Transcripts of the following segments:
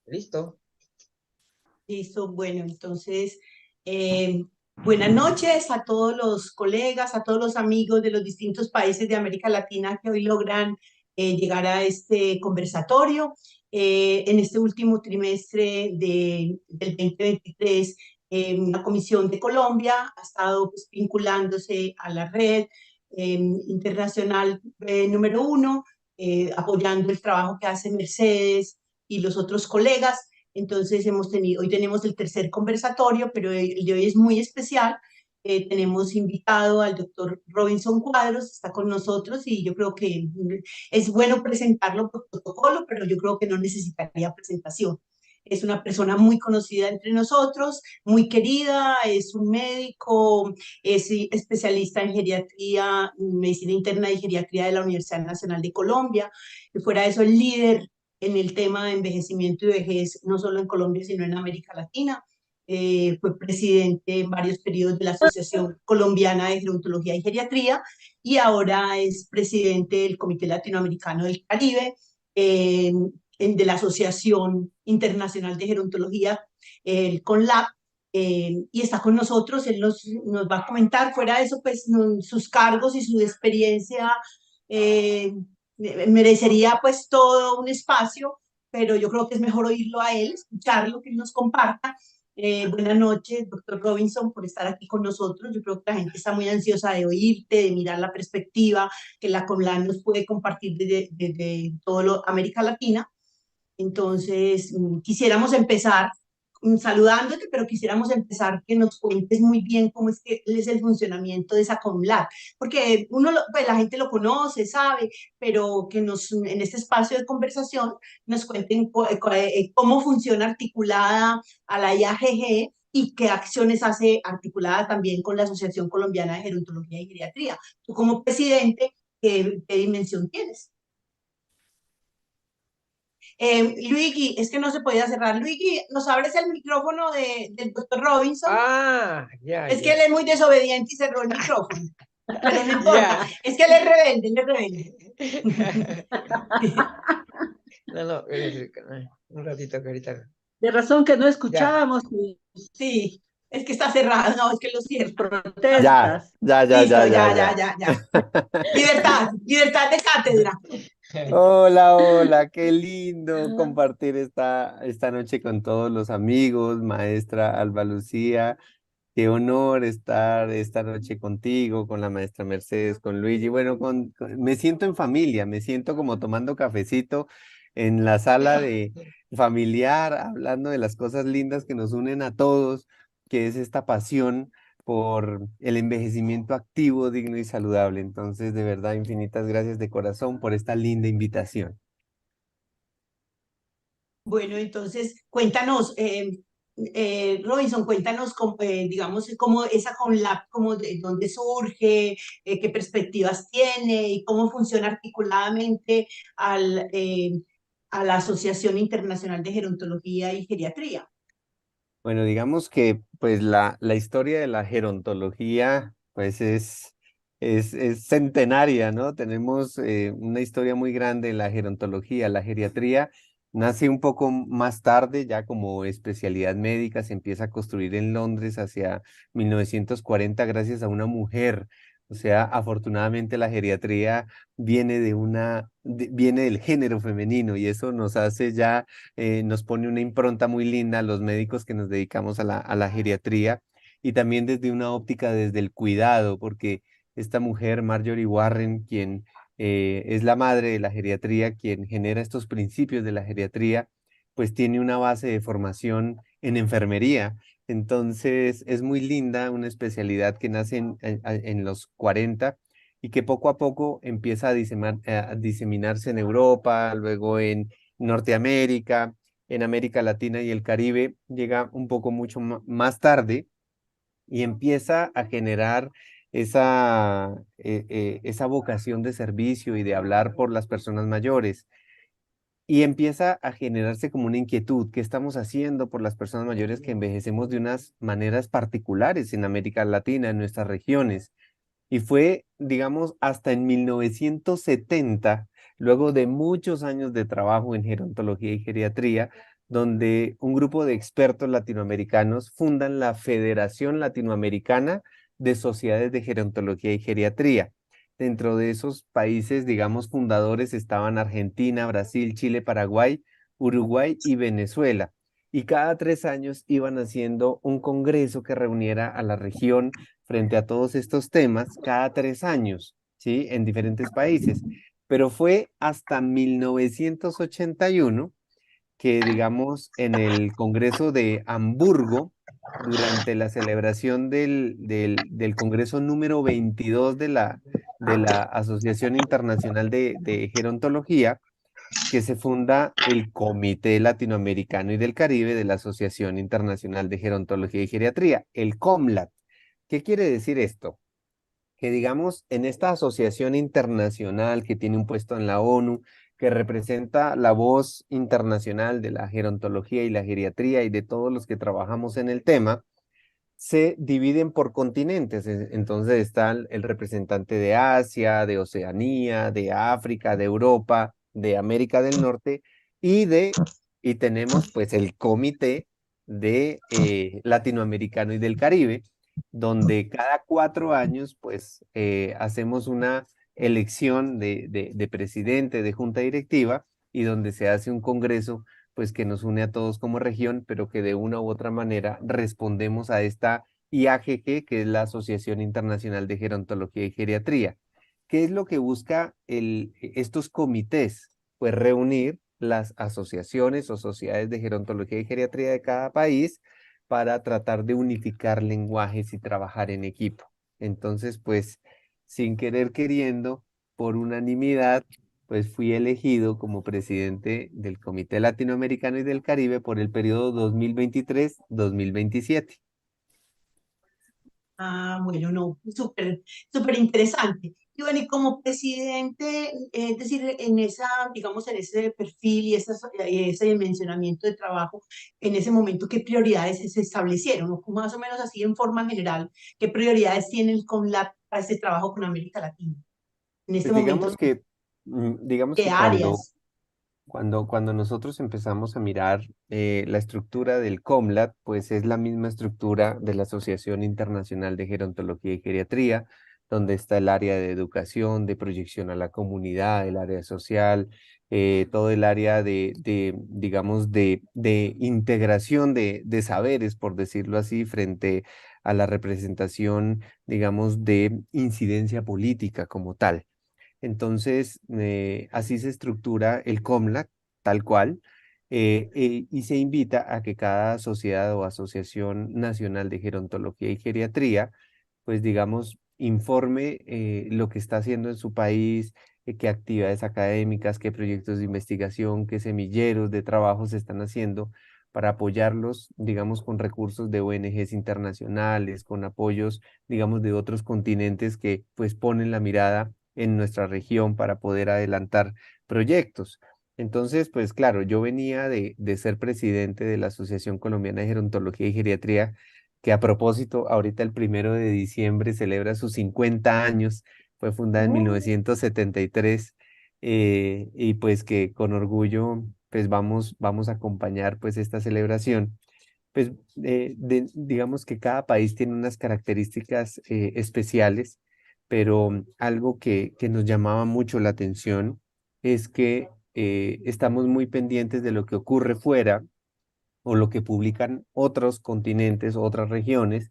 Listo. Listo, bueno, entonces, eh, buenas noches a todos los colegas, a todos los amigos de los distintos países de América Latina que hoy logran llegar a este conversatorio. En este último trimestre del 2023, la Comisión de Colombia ha estado pues, vinculándose a la red internacional número uno, apoyando el trabajo que hace Mercedes y los otros colegas. Entonces hoy tenemos el tercer conversatorio, pero el de hoy es muy especial. Tenemos invitado al doctor Robinson Cuadros, está con nosotros y yo creo que es bueno presentarlo por protocolo, pero yo creo que no necesitaría presentación. Es una persona muy conocida entre nosotros, muy querida, es un médico, es especialista en geriatría, medicina interna y geriatría de la Universidad Nacional de Colombia. Y fuera de eso, el líder en el tema de envejecimiento y vejez, no solo en Colombia, sino en América Latina. Fue presidente en varios periodos de la Asociación Colombiana de Gerontología y Geriatría y ahora es presidente del Comité Latinoamericano del Caribe, de la Asociación Internacional de Gerontología, el CONLAB, y está con nosotros. Él nos va a comentar, fuera de eso, pues sus cargos y su experiencia eh, merecería pues todo un espacio, pero yo creo que es mejor oírlo a él, escucharlo, que él nos comparta. Buenas noches, doctor Robinson, por estar aquí con nosotros. Yo creo que la gente está muy ansiosa de oírte, de mirar la perspectiva que la CONLAN nos puede compartir desde todo América Latina. Entonces, quisiéramos empezar saludándote, pero quisiéramos empezar que nos cuentes muy bien cómo es que es el funcionamiento de esa CONLAB, porque pues, la gente lo conoce, sabe, pero que en este espacio de conversación nos cuenten cómo funciona articulada a la IAGG y qué acciones hace articulada también con la Asociación Colombiana de Gerontología y Geriatría. Tú como presidente, ¿qué dimensión tienes? Luigi, es que no se podía cerrar. Luigi, ¿nos abres el micrófono del doctor Robinson? Ah, ya, Es que él ya. es muy desobediente y cerró el micrófono, pero no importa. Ya. Es que él es rebelde, él es rebelde. No, no, un ratito que ahorita. De razón que no Ya. escuchábamos sus Sí, es que está cerrado, no, es que lo cierra. Ya, protestas. ya, ya, ya, Listo, ya, ya, ya, ya. ya, ya. Libertad, libertad de cátedra. Hola, hola, qué lindo compartir esta noche con todos los amigos, maestra Alba Lucía. Qué honor estar esta noche contigo, con la maestra Mercedes, con Luigi. Bueno, me siento en familia, me siento como tomando cafecito en la sala de familiar, hablando de las cosas lindas que nos unen a todos, que es esta pasión por el envejecimiento activo, digno y saludable. Entonces, de verdad, infinitas gracias de corazón por esta linda invitación. Bueno, entonces cuéntanos, Robinson, cuéntanos, digamos, cómo esa CONLAB, de dónde surge, qué perspectivas tiene y cómo funciona articuladamente al, eh, a la Asociación Internacional de Gerontología y Geriatría. Bueno, digamos que pues la historia de la gerontología pues es centenaria, ¿no? Tenemos una historia muy grande en la gerontología. La geriatría nace un poco más tarde, ya como especialidad médica, se empieza a construir en Londres hacia 1940 gracias a una mujer. O sea, afortunadamente la geriatría viene del género femenino y eso nos hace ya nos pone una impronta muy linda a los médicos que nos dedicamos a la geriatría y también desde una óptica desde el cuidado, porque esta mujer, Marjorie Warren, quien es la madre de la geriatría, quien genera estos principios de la geriatría, pues tiene una base de formación en enfermería. Entonces es muy linda, una especialidad que nace en los 40 y que poco a poco empieza a diseminarse en Europa, luego en Norteamérica, en América Latina y el Caribe, llega un poco mucho más tarde y empieza a generar esa vocación de servicio y de hablar por las personas mayores. Y empieza a generarse como una inquietud, ¿qué estamos haciendo por las personas mayores que envejecemos de unas maneras particulares en América Latina, en nuestras regiones? Y fue, digamos, hasta en 1970, luego de muchos años de trabajo en gerontología y geriatría, donde un grupo de expertos latinoamericanos fundan la Federación Latinoamericana de Sociedades de Gerontología y Geriatría. Dentro de esos países, digamos, fundadores estaban Argentina, Brasil, Chile, Paraguay, Uruguay y Venezuela. Y cada 3 años iban haciendo un congreso que reuniera a la región frente a todos estos temas, cada 3 años, ¿sí? En diferentes países. Pero fue hasta 1981 que, digamos, en el Congreso de Hamburgo, durante la celebración del Congreso número 22 de la Asociación Internacional de Gerontología, que se funda el Comité Latinoamericano y del Caribe de la Asociación Internacional de Gerontología y Geriatría, el COMLAT. ¿Qué quiere decir esto? Que digamos, en esta asociación internacional que tiene un puesto en la ONU, que representa la voz internacional de la gerontología y la geriatría y de todos los que trabajamos en el tema, se dividen por continentes. Entonces está el representante de Asia, de Oceanía, de África, de Europa, de América del Norte y tenemos pues el comité de latinoamericano y del Caribe, donde cada 4 años pues hacemos una elección de presidente, de junta directiva y donde se hace un congreso pues que nos une a todos como región, pero que de una u otra manera respondemos a esta IAGG, que es la Asociación Internacional de Gerontología y Geriatría. ¿Qué es lo que busca estos comités? Pues reunir las asociaciones o sociedades de gerontología y geriatría de cada país para tratar de unificar lenguajes y trabajar en equipo. Entonces, pues, sin querer queriendo, por unanimidad, pues fui elegido como presidente del Comité Latinoamericano y del Caribe por el periodo 2023-2027. Ah, bueno, no, súper, súper interesante. Y bueno, y como presidente, es decir, en esa, digamos, en ese perfil y ese dimensionamiento de trabajo, en ese momento, ¿qué prioridades se establecieron? O más o menos así en forma general, ¿qué prioridades tiene el CONLAB para ese trabajo con América Latina? En este Pues momento, digamos ¿qué que cuando, áreas? cuando, cuando nosotros empezamos a mirar la estructura del COMLAT, pues es la misma estructura de la Asociación Internacional de Gerontología y Geriatría, donde está el área de educación, de proyección a la comunidad, el área social, todo el área digamos, de integración de saberes, por decirlo así, frente a la representación, digamos, de incidencia política como tal. Entonces, así se estructura el COMLAC, tal cual, y se invita a que cada sociedad o asociación nacional de gerontología y geriatría, pues digamos, informe lo que está haciendo en su país, qué actividades académicas, qué proyectos de investigación, qué semilleros de trabajo se están haciendo para apoyarlos, digamos, con recursos de ONGs internacionales, con apoyos, digamos, de otros continentes que pues ponen la mirada en nuestra región para poder adelantar proyectos. Entonces, pues claro, yo venía de ser presidente de la Asociación Colombiana de Gerontología y Geriatría, que a propósito, ahorita el 1 de diciembre celebra sus 50 años, fue fundada en 1973, y pues que con orgullo pues vamos a acompañar pues esta celebración. Pues digamos que cada país tiene unas características especiales, pero algo que nos llamaba mucho la atención es que estamos muy pendientes de lo que ocurre fuera o lo que publican otros continentes, otras regiones,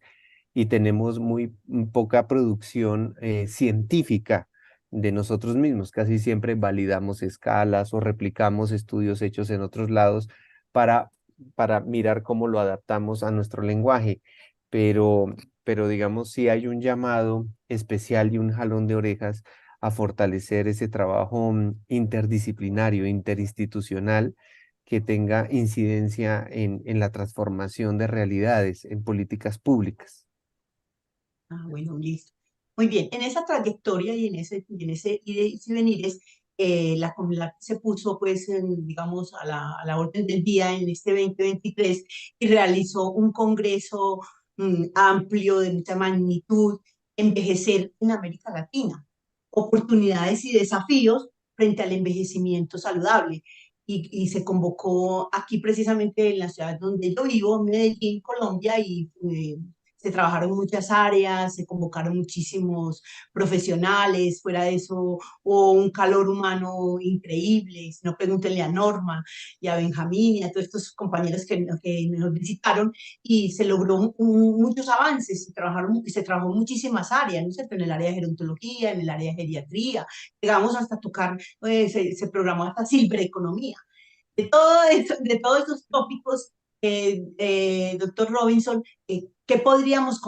y tenemos muy poca producción científica de nosotros mismos. Casi siempre validamos escalas o replicamos estudios hechos en otros lados para, para mirar cómo lo adaptamos a nuestro lenguaje. Pero, pero digamos, sí hay un llamado especial y un jalón de orejas a fortalecer ese trabajo interdisciplinario, interinstitucional, que tenga incidencia en la transformación de realidades, en políticas públicas. Ah, bueno, listo. Muy bien, en esa trayectoria y en ese ires y venires, la comunidad se puso, pues, digamos, a la orden del día en este 2023 y realizó un congreso amplio, de mucha magnitud, Envejecer en América Latina, oportunidades y desafíos frente al envejecimiento saludable. y se convocó aquí precisamente en la ciudad donde yo vivo, Medellín, Colombia, y se trabajaron muchas áreas, se convocaron muchísimos profesionales, fuera de eso hubo un calor humano increíble, si no pregúntenle a Norma y a Benjamín y a todos estos compañeros que nos visitaron, y se logró muchos avances, se trabajó en muchísimas áreas, ¿no es cierto? En el área de gerontología, en el área de geriatría, llegamos hasta tocar, se programó hasta silvereconomía. De todo eso, de todos esos tópicos, doctor Robinson, ¿qué podríamos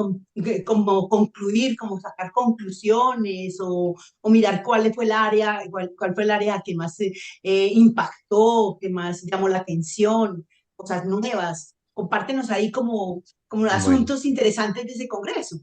como concluir, como sacar conclusiones o mirar cuál fue el área que más impactó, que más llamó la atención, cosas nuevas? Compártenos ahí como Bueno. asuntos interesantes de ese congreso.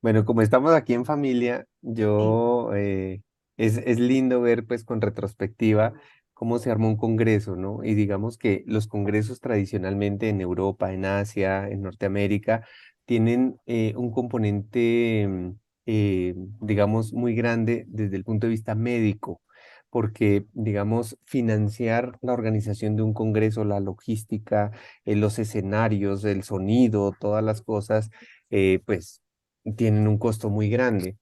Bueno, como estamos aquí en familia, Sí. es lindo ver pues con retrospectiva cómo se armó un congreso, ¿no? Y digamos que los congresos tradicionalmente en Europa, en Asia, en Norteamérica, tienen un componente, digamos, muy grande desde el punto de vista médico, porque, digamos, financiar la organización de un congreso, la logística, los escenarios, el sonido, todas las cosas, pues tienen un costo muy grande.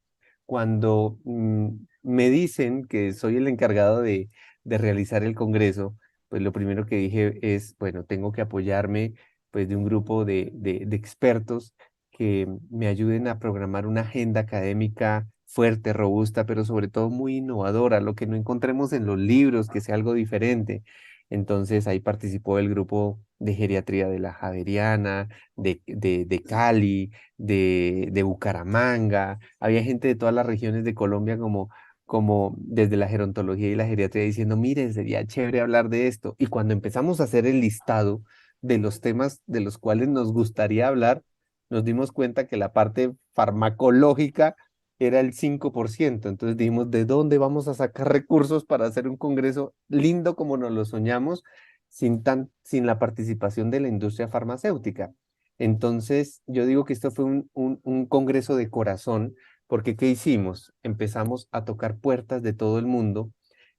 Cuando me dicen que soy el encargado de realizar el congreso, pues lo primero que dije es, bueno, tengo que apoyarme pues de un grupo de expertos que me ayuden a programar una agenda académica fuerte, robusta, pero sobre todo muy innovadora, lo que no encontremos en los libros, que sea algo diferente. Entonces ahí participó el grupo de geriatría de la Javeriana, de Cali, de Bucaramanga, había gente de todas las regiones de Colombia como desde la gerontología y la geriatría diciendo, mire, sería chévere hablar de esto. Y cuando empezamos a hacer el listado de los temas de los cuales nos gustaría hablar, nos dimos cuenta que la parte farmacológica era el 5%. Entonces dijimos, ¿de dónde vamos a sacar recursos para hacer un congreso lindo como nos lo soñamos sin la participación de la industria farmacéutica? Entonces, yo digo que esto fue un congreso de corazón, porque ¿qué hicimos? Empezamos a tocar puertas de todo el mundo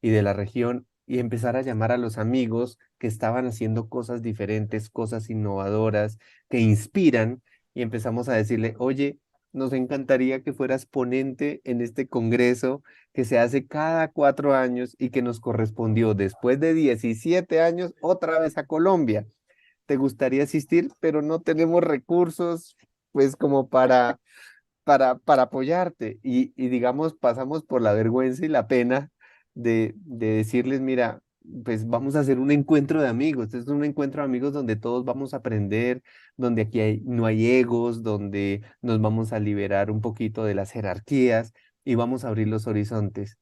y de la región y empezar a llamar a los amigos que estaban haciendo cosas diferentes, cosas innovadoras, que inspiran, y empezamos a decirle, oye, nos encantaría que fueras ponente en este congreso que se hace cada 4 años y que nos correspondió después de 17 años otra vez a Colombia. ¿Te gustaría asistir? Pero no tenemos recursos, pues como para apoyarte. Y digamos, pasamos por la vergüenza y la pena de decirles, mira, pues vamos a hacer un encuentro de amigos. Este es un encuentro de amigos donde todos vamos a aprender, donde aquí no hay egos, donde nos vamos a liberar un poquito de las jerarquías y vamos a abrir los horizontes.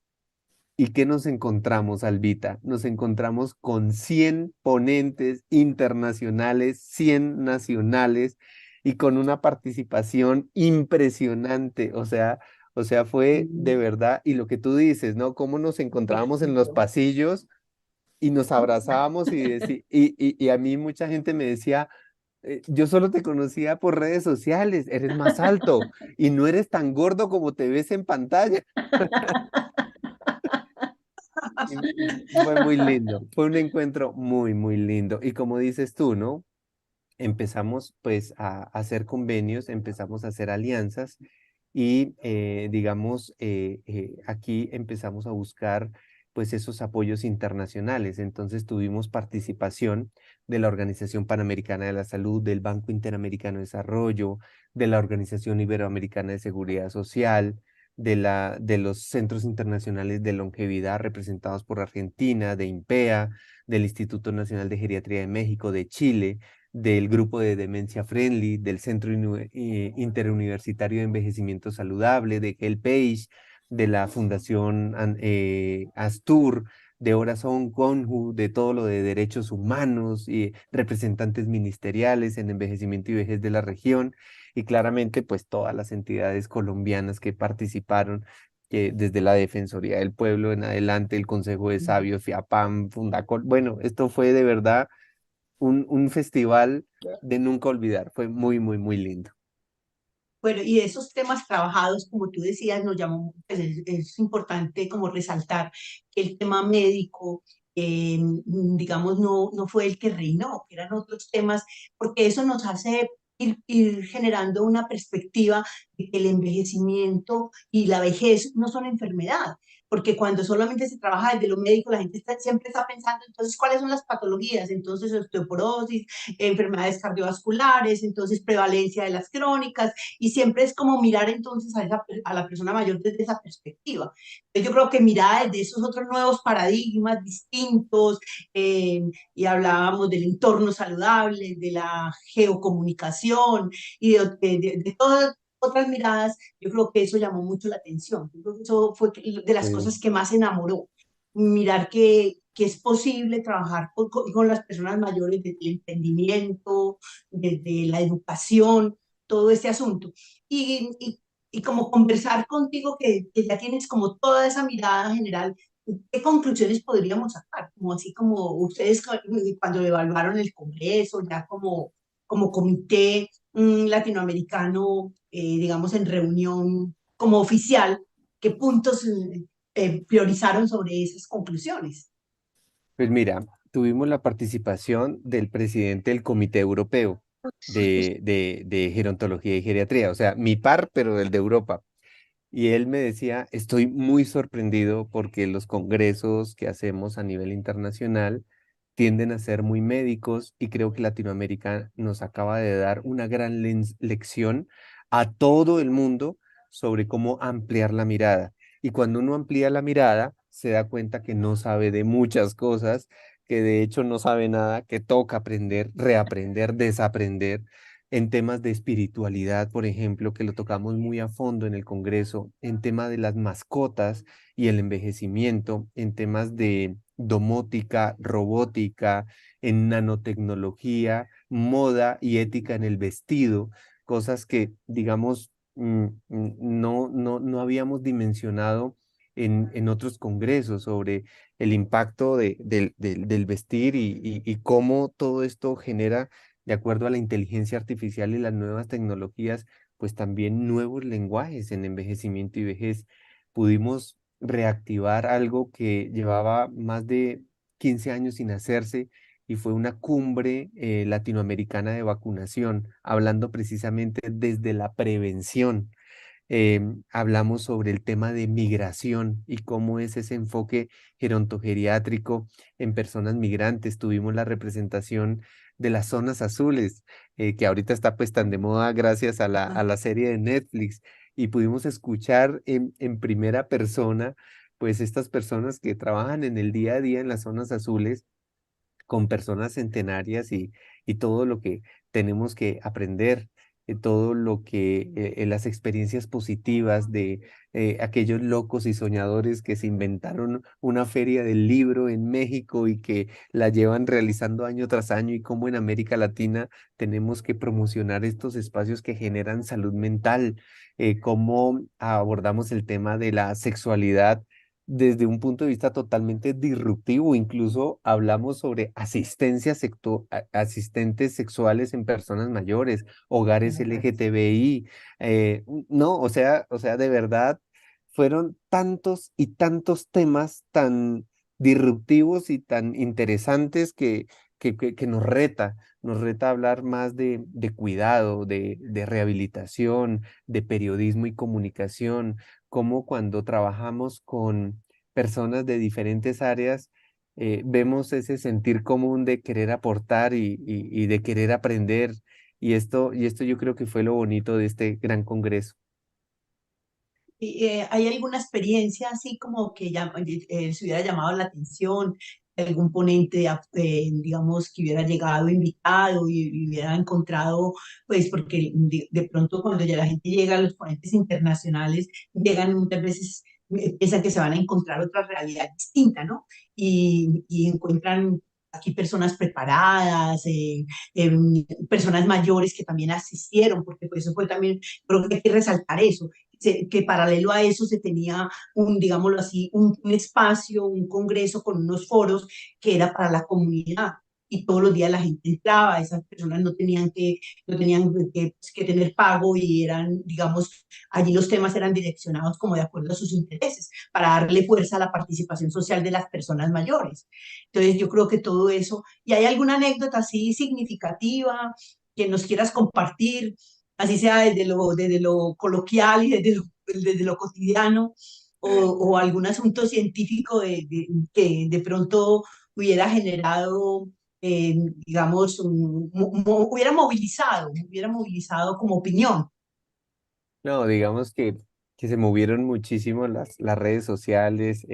¿Y qué nos encontramos, Albita? Nos encontramos con 100 ponentes internacionales, 100 nacionales y con una participación impresionante. O sea, fue de Mm, verdad, y lo que tú dices, ¿no? Cómo nos encontrábamos en los éxito. pasillos y nos abrazábamos y a mí mucha gente me decía, yo solo te conocía por redes sociales, eres más alto y no eres tan gordo como te ves en pantalla. Fue muy lindo, fue un encuentro muy, muy lindo. Y como dices tú, ¿no? Empezamos pues a hacer convenios, empezamos a hacer alianzas y digamos, aquí empezamos a buscar pues esos apoyos internacionales. Entonces tuvimos participación de la Organización Panamericana de la Salud, del Banco Interamericano de Desarrollo, de la Organización Iberoamericana de Seguridad Social, de los Centros Internacionales de Longevidad representados por Argentina, de INPEA, del Instituto Nacional de Geriatría de México, de Chile, del grupo de Demencia Friendly, del Centro Interuniversitario de Envejecimiento Saludable, de HealthPage, de la Fundación Astur, de Orason Conju, de todo lo de derechos humanos y representantes ministeriales en envejecimiento y vejez de la región, y claramente pues todas las entidades colombianas que participaron, que desde la Defensoría del Pueblo en adelante, el Consejo de Sabios, FIAPAM, Fundacol, bueno, esto fue de verdad un festival de nunca olvidar. Fue muy, muy, muy lindo. Bueno, y de esos temas trabajados, como tú decías, nos llamó, pues es importante como resaltar que el tema médico digamos, no fue el que reinó, que eran otros temas, porque eso nos hace ir generando una perspectiva de que el envejecimiento y la vejez no son enfermedad, porque cuando solamente se trabaja desde lo médico, la gente siempre está pensando, entonces, ¿cuáles son las patologías? Entonces, osteoporosis, enfermedades cardiovasculares, entonces, prevalencia de las crónicas, y siempre es como mirar entonces a la persona mayor desde esa perspectiva. Entonces, yo creo que mirar desde esos otros nuevos paradigmas distintos, y hablábamos del entorno saludable, de la geocomunicación y de todas otras miradas, yo creo que eso llamó mucho la atención. Yo creo que eso fue de las Sí. cosas que más enamoró, mirar que es posible trabajar con las personas mayores desde el emprendimiento, desde la educación, todo este asunto. Y como conversar contigo, que ya tienes como toda esa mirada general, ¿qué conclusiones podríamos sacar? Como así como ustedes cuando evaluaron el Congreso, ya como comité latinoamericano, digamos, en reunión como oficial, ¿qué puntos priorizaron sobre esas conclusiones? Pues mira, tuvimos la participación del presidente del Comité Europeo de Gerontología y Geriatría, o sea, mi par, pero del de Europa. Y él me decía, estoy muy sorprendido porque los congresos que hacemos a nivel internacional tienden a ser muy médicos y creo que Latinoamérica nos acaba de dar una gran lección a todo el mundo sobre cómo ampliar la mirada. Y cuando uno amplía la mirada, se da cuenta que no sabe de muchas cosas, que de hecho no sabe nada, que toca aprender, reaprender, desaprender en temas de espiritualidad, por ejemplo, que lo tocamos muy a fondo en el Congreso, en tema de las mascotas y el envejecimiento, en temas de domótica, robótica, en nanotecnología, moda y ética en el vestido, cosas que, digamos, no habíamos dimensionado en otros congresos sobre el impacto del vestir y cómo todo esto genera de acuerdo a la inteligencia artificial y las nuevas tecnologías, pues también nuevos lenguajes en envejecimiento y vejez. Pudimos reactivar algo que llevaba más de 15 años sin hacerse y fue una cumbre latinoamericana de vacunación, hablando precisamente desde la prevención. Hablamos sobre el tema de migración y cómo es ese enfoque gerontogeriátrico en personas migrantes. Tuvimos la representación de las zonas azules, que ahorita está pues tan de moda gracias a Ajá. la serie de Netflix, y pudimos escuchar en primera persona pues estas personas que trabajan en el día a día en las zonas azules con personas centenarias y todo lo que tenemos que aprender, todo lo que las experiencias positivas de aquellos locos y soñadores que se inventaron una feria del libro en México y que la llevan realizando año tras año y cómo en América Latina tenemos que promocionar estos espacios que generan salud mental, cómo abordamos el tema de la sexualidad desde un punto de vista totalmente disruptivo. Incluso hablamos sobre asistentes sexuales en personas mayores, hogares LGTBI. No, o sea, de verdad, fueron tantos y tantos temas tan disruptivos y tan interesantes que nos reta a hablar más de cuidado, de rehabilitación, de periodismo y comunicación, como cuando trabajamos con personas de diferentes áreas, vemos ese sentir común de querer aportar y de querer aprender. Y esto yo creo que fue lo bonito de este gran congreso. ¿Hay alguna experiencia así como que se hubiera llamado la atención? ¿Algún ponente, digamos, que hubiera llegado invitado y hubiera encontrado, pues, porque de pronto cuando ya la gente llega, los ponentes internacionales llegan muchas veces, piensan que se van a encontrar otra realidad distinta, ¿no? Y encuentran aquí personas preparadas, personas mayores que también asistieron, porque pues eso fue también, creo que hay que resaltar eso, que paralelo a eso se tenía digámoslo así, un espacio, un congreso con unos foros que era para la comunidad. y todos los días la gente entraba, esas personas no tenían que tener pago y eran, digamos, allí los temas eran direccionados como de acuerdo a sus intereses, para darle fuerza a la participación social de las personas mayores. Entonces yo creo que todo eso, ¿y hay alguna anécdota así significativa que nos quieras compartir, así sea desde lo coloquial y desde lo cotidiano, o algún asunto científico que de pronto hubiera generado, digamos, hubiera movilizado como opinión? No, digamos que se movieron muchísimo las redes sociales,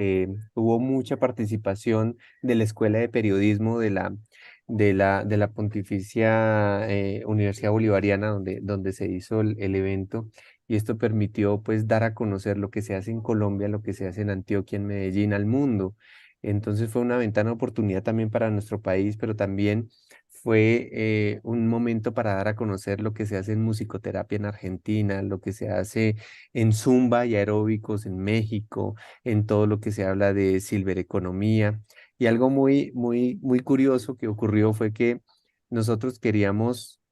hubo mucha participación de la Escuela de Periodismo de la Pontificia Universidad Bolivariana, donde se hizo el evento, y esto permitió pues dar a conocer lo que se hace en Colombia, lo que se hace en Antioquia, en Medellín, al mundo. Entonces fue una ventana de oportunidad también para nuestro país, pero también fue un momento para dar a conocer lo que se hace en musicoterapia en Argentina, lo que se hace en zumba y aeróbicos en México, en todo lo que se habla de silvereconomía. Y algo muy, muy, muy curioso que ocurrió fue que nosotros queríamos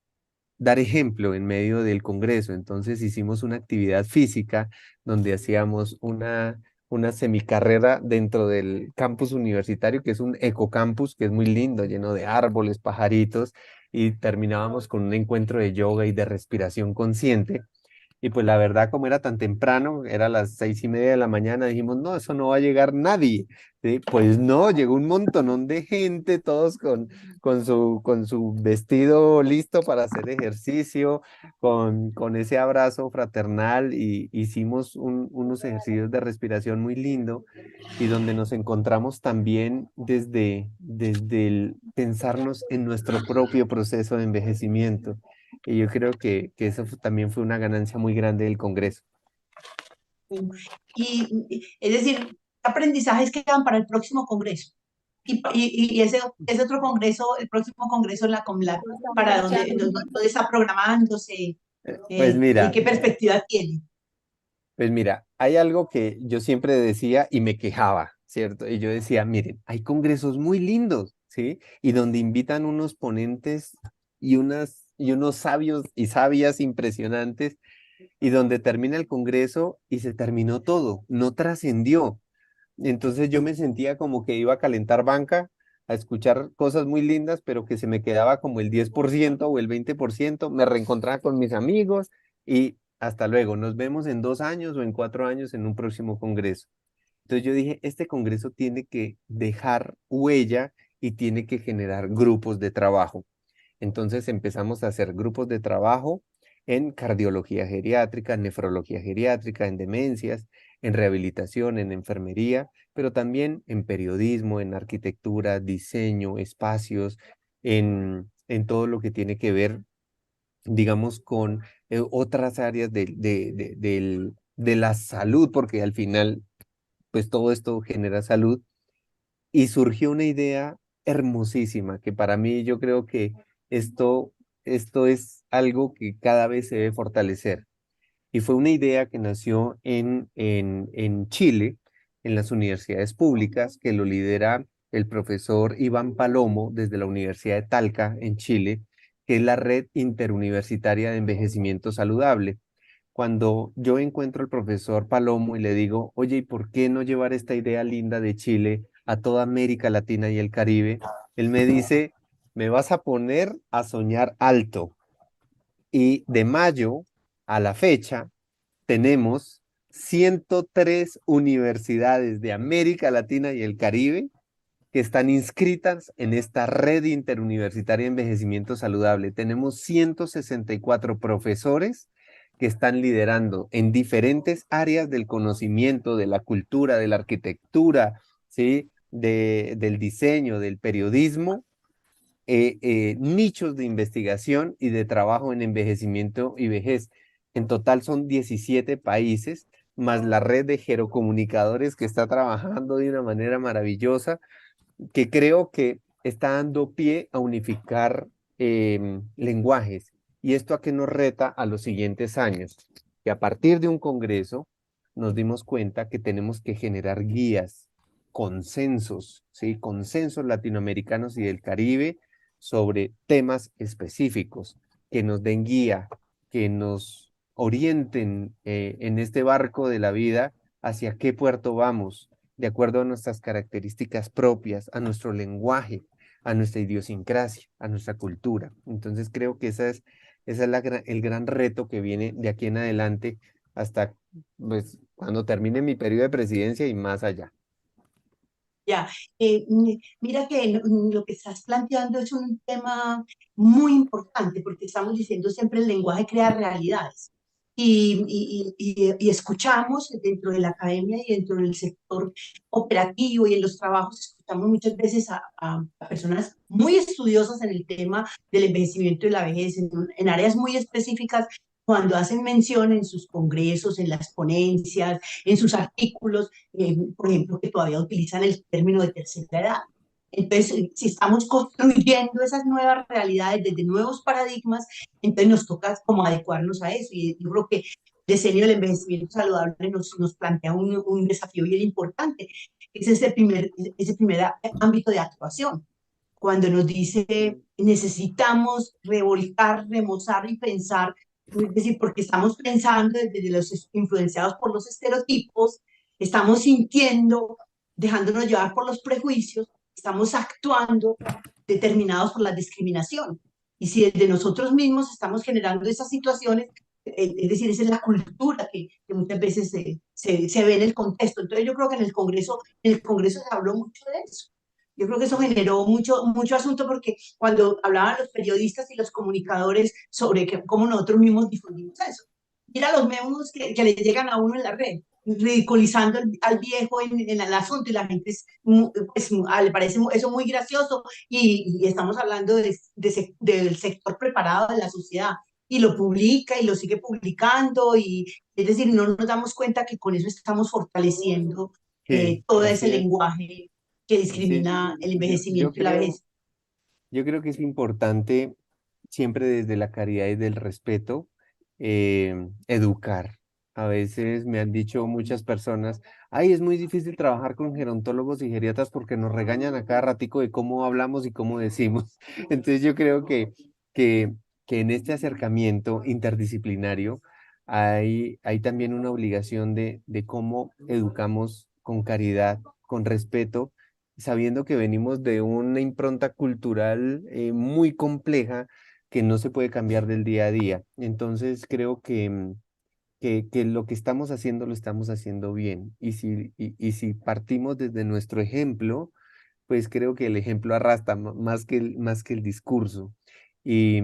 dar ejemplo en medio del Congreso. Entonces hicimos una actividad física donde hacíamos una semicarrera dentro del campus universitario, que es un ecocampus, que es muy lindo, lleno de árboles, pajaritos, y terminábamos con un encuentro de yoga y de respiración consciente. Y pues la verdad, como era tan temprano, era las 6:30 de la mañana, dijimos, no, eso no va a llegar nadie. ¿Sí? Pues no, llegó un montonón de gente, todos con su vestido listo para hacer ejercicio, con ese abrazo fraternal, y hicimos unos ejercicios de respiración muy lindo, y donde nos encontramos también desde el pensarnos en nuestro propio proceso de envejecimiento. Y yo creo que eso también fue una ganancia muy grande del Congreso. Es decir, aprendizajes que quedan para el próximo congreso. Y ese otro congreso, el próximo congreso, para dónde está programándose, Pues mira, ¿qué perspectiva tiene? pues mira, hay algo que yo siempre decía y me quejaba, ¿cierto? Y yo decía, miren, hay congresos muy lindos, ¿sí? Y donde invitan unos ponentes y unos sabios y sabias impresionantes, y donde termina el congreso y se terminó todo, no trascendió. Entonces yo me sentía como que iba a calentar banca, a escuchar cosas muy lindas, pero que se me quedaba como el 10% o el 20%, me reencontraba con mis amigos y hasta luego, nos vemos en 2 años o en 4 años en un próximo congreso. Entonces yo dije, este congreso tiene que dejar huella y tiene que generar grupos de trabajo. Entonces empezamos a hacer grupos de trabajo en cardiología geriátrica, en nefrología geriátrica, en demencias, en rehabilitación, en enfermería, pero también en periodismo, en arquitectura, diseño, espacios, en todo lo que tiene que ver, digamos, con otras áreas de la salud, porque al final, pues todo esto genera salud. Y surgió una idea hermosísima que para mí yo creo que esto, esto es algo que cada vez se debe fortalecer. Y fue una idea que nació en Chile, en las universidades públicas, que lo lidera el profesor Iván Palomo desde la Universidad de Talca, en Chile, que es la Red Interuniversitaria de Envejecimiento Saludable. Cuando yo encuentro al profesor Palomo y le digo, oye, ¿y por qué no llevar esta idea linda de Chile a toda América Latina y el Caribe? Él me dice, me vas a poner a soñar alto. Y de mayo a la fecha tenemos 103 universidades de América Latina y el Caribe que están inscritas en esta red interuniversitaria de envejecimiento saludable. Tenemos 164 profesores que están liderando en diferentes áreas del conocimiento, de la cultura, de la arquitectura, ¿sí? Del diseño, del periodismo, nichos de investigación y de trabajo en envejecimiento y vejez. En total son 17 países, más la red de gerocomunicadores que está trabajando de una manera maravillosa, que creo que está dando pie a unificar lenguajes. ¿Y esto a qué nos reta a los siguientes años? Que a partir de un congreso nos dimos cuenta que tenemos que generar guías, consensos, ¿sí? Consensos latinoamericanos y del Caribe, sobre temas específicos que nos den guía, que nos orienten en este barco de la vida hacia qué puerto vamos, de acuerdo a nuestras características propias, a nuestro lenguaje, a nuestra idiosincrasia, a nuestra cultura. Entonces creo que esa es el gran reto que viene de aquí en adelante hasta pues, cuando termine mi periodo de presidencia y más allá. Ya, mira que lo que estás planteando es un tema muy importante porque estamos diciendo siempre el lenguaje crea realidades y escuchamos dentro de la academia y dentro del sector operativo y en los trabajos, escuchamos muchas veces a personas muy estudiosas en el tema del envejecimiento y la vejez, en áreas muy específicas, cuando hacen mención en sus congresos, en las ponencias, en sus artículos, por ejemplo, que todavía utilizan el término de tercera edad. Entonces, si estamos construyendo esas nuevas realidades desde nuevos paradigmas, entonces nos toca como adecuarnos a eso. Y yo creo que el diseño del envejecimiento saludable nos plantea un desafío bien importante. Es ese primer ámbito de actuación. Cuando nos dice necesitamos revolcar, remozar y pensar, es decir, porque estamos pensando desde los influenciados por los estereotipos, estamos sintiendo, dejándonos llevar por los prejuicios, estamos actuando determinados por la discriminación. Y si desde nosotros mismos estamos generando esas situaciones, es decir, esa es la cultura que muchas veces se ve en el contexto. Entonces yo creo que en el Congreso se habló mucho de eso. Yo creo que eso generó mucho asunto porque cuando hablaban los periodistas y los comunicadores sobre cómo nosotros mismos difundimos eso. Mira los memes que le llegan a uno en la red, ridiculizando al viejo en el asunto y la gente le parece eso muy gracioso y estamos hablando del sector preparado de la sociedad y lo publica y lo sigue publicando y es decir, no nos damos cuenta que con eso estamos fortaleciendo Sí, todo ese así es. lenguaje que Sí, discrimina el yo envejecimiento y la vejez. creo que es importante siempre desde la caridad y del respeto educar. A veces me han dicho muchas personas, ay, es muy difícil trabajar con gerontólogos y geriatras porque nos regañan a cada ratico de cómo hablamos y cómo decimos. Entonces yo creo que, que en este acercamiento interdisciplinario hay también una obligación de cómo educamos con caridad, con respeto, sabiendo que venimos de una impronta cultural muy compleja que no se puede cambiar del día a día. Entonces creo que lo que estamos haciendo lo estamos haciendo bien. Y si partimos desde nuestro ejemplo, pues creo que el ejemplo arrastra más que el discurso. Y,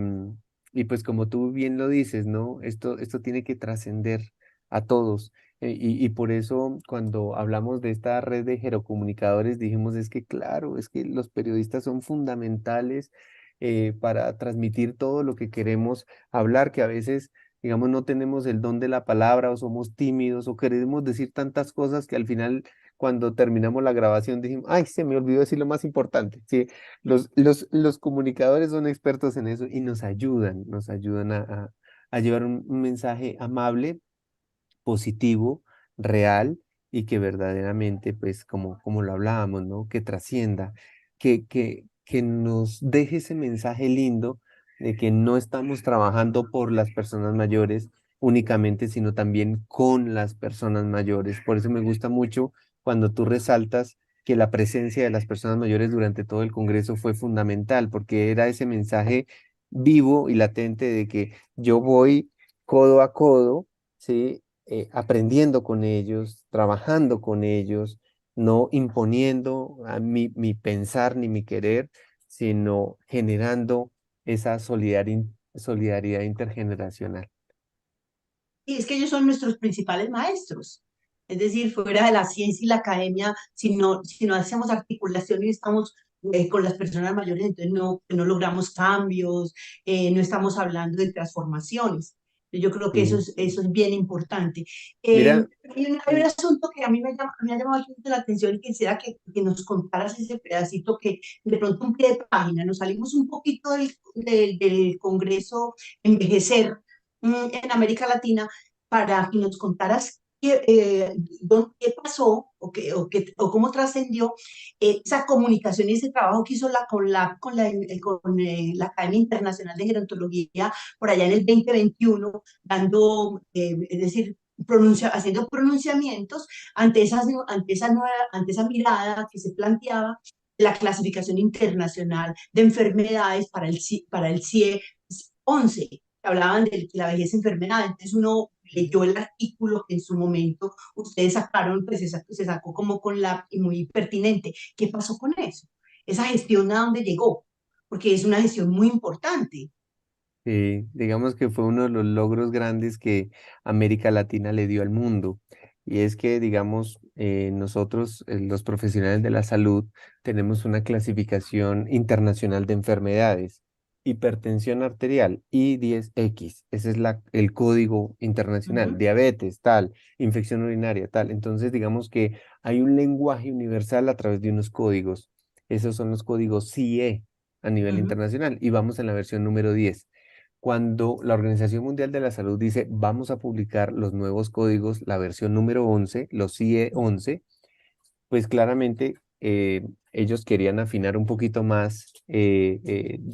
y pues como tú bien lo dices, ¿no? Esto tiene que trascender a todos. Y por eso cuando hablamos de esta red de gerocomunicadores, dijimos, es que claro, es que los periodistas son fundamentales para transmitir todo lo que queremos hablar, que a veces digamos, no tenemos el don de la palabra o somos tímidos o queremos decir tantas cosas que al final cuando terminamos la grabación dijimos, ay, se me olvidó decir lo más importante. Sí, los comunicadores son expertos en eso y nos ayudan a llevar un mensaje amable, positivo, real y que verdaderamente, pues, como lo hablábamos, ¿no? Que trascienda, que nos deje ese mensaje lindo de que no estamos trabajando por las personas mayores únicamente, sino también con las personas mayores. Por eso me gusta mucho cuando tú resaltas que la presencia de las personas mayores durante todo el Congreso fue fundamental, porque era ese mensaje vivo y latente de que yo voy codo a codo, ¿sí? Aprendiendo con ellos, trabajando con ellos, no imponiendo a mi pensar ni mi querer, sino generando esa solidaridad intergeneracional. Y es que ellos son nuestros principales maestros. Es decir, fuera de la ciencia y la academia, si no hacemos articulación y estamos con las personas mayores, entonces no logramos cambios, no estamos hablando de transformaciones. Yo creo que Sí. eso es bien importante. Eh, Mira, hay un asunto que a mí me ha llamado mucho la atención y quisiera que nos contaras ese pedacito que de pronto un pie de página, nos salimos un poquito del Congreso Envejecer en América Latina para que nos contaras qué pasó o cómo trascendió esa comunicación y ese trabajo que hizo la Academia Internacional de Gerontología por allá en el 2021, dando, es decir, haciendo pronunciamientos ante esa mirada que se planteaba de la clasificación internacional de enfermedades para el CIE 11, que hablaban de la vejez enfermedad. Entonces uno leyó el artículo que en su momento ustedes sacaron, pues se sacó como con la y muy pertinente. ¿Qué pasó con eso? Esa gestión a dónde llegó, porque es una gestión muy importante. Digamos que fue uno de los logros grandes que América Latina le dio al mundo. Y es que, digamos, nosotros, los profesionales de la salud, tenemos una clasificación internacional de enfermedades. Hipertensión arterial, I10X, ese es el código internacional. Ujú, Diabetes, tal, infección urinaria, tal. Entonces, digamos que hay un lenguaje universal a través de unos códigos. Esos son los códigos CIE a nivel ujú. internacional. Y vamos en la versión número 10. Cuando la Organización Mundial de la Salud dice vamos a publicar los nuevos códigos, la versión número 11, los CIE 11, pues claramente ellos querían afinar un poquito más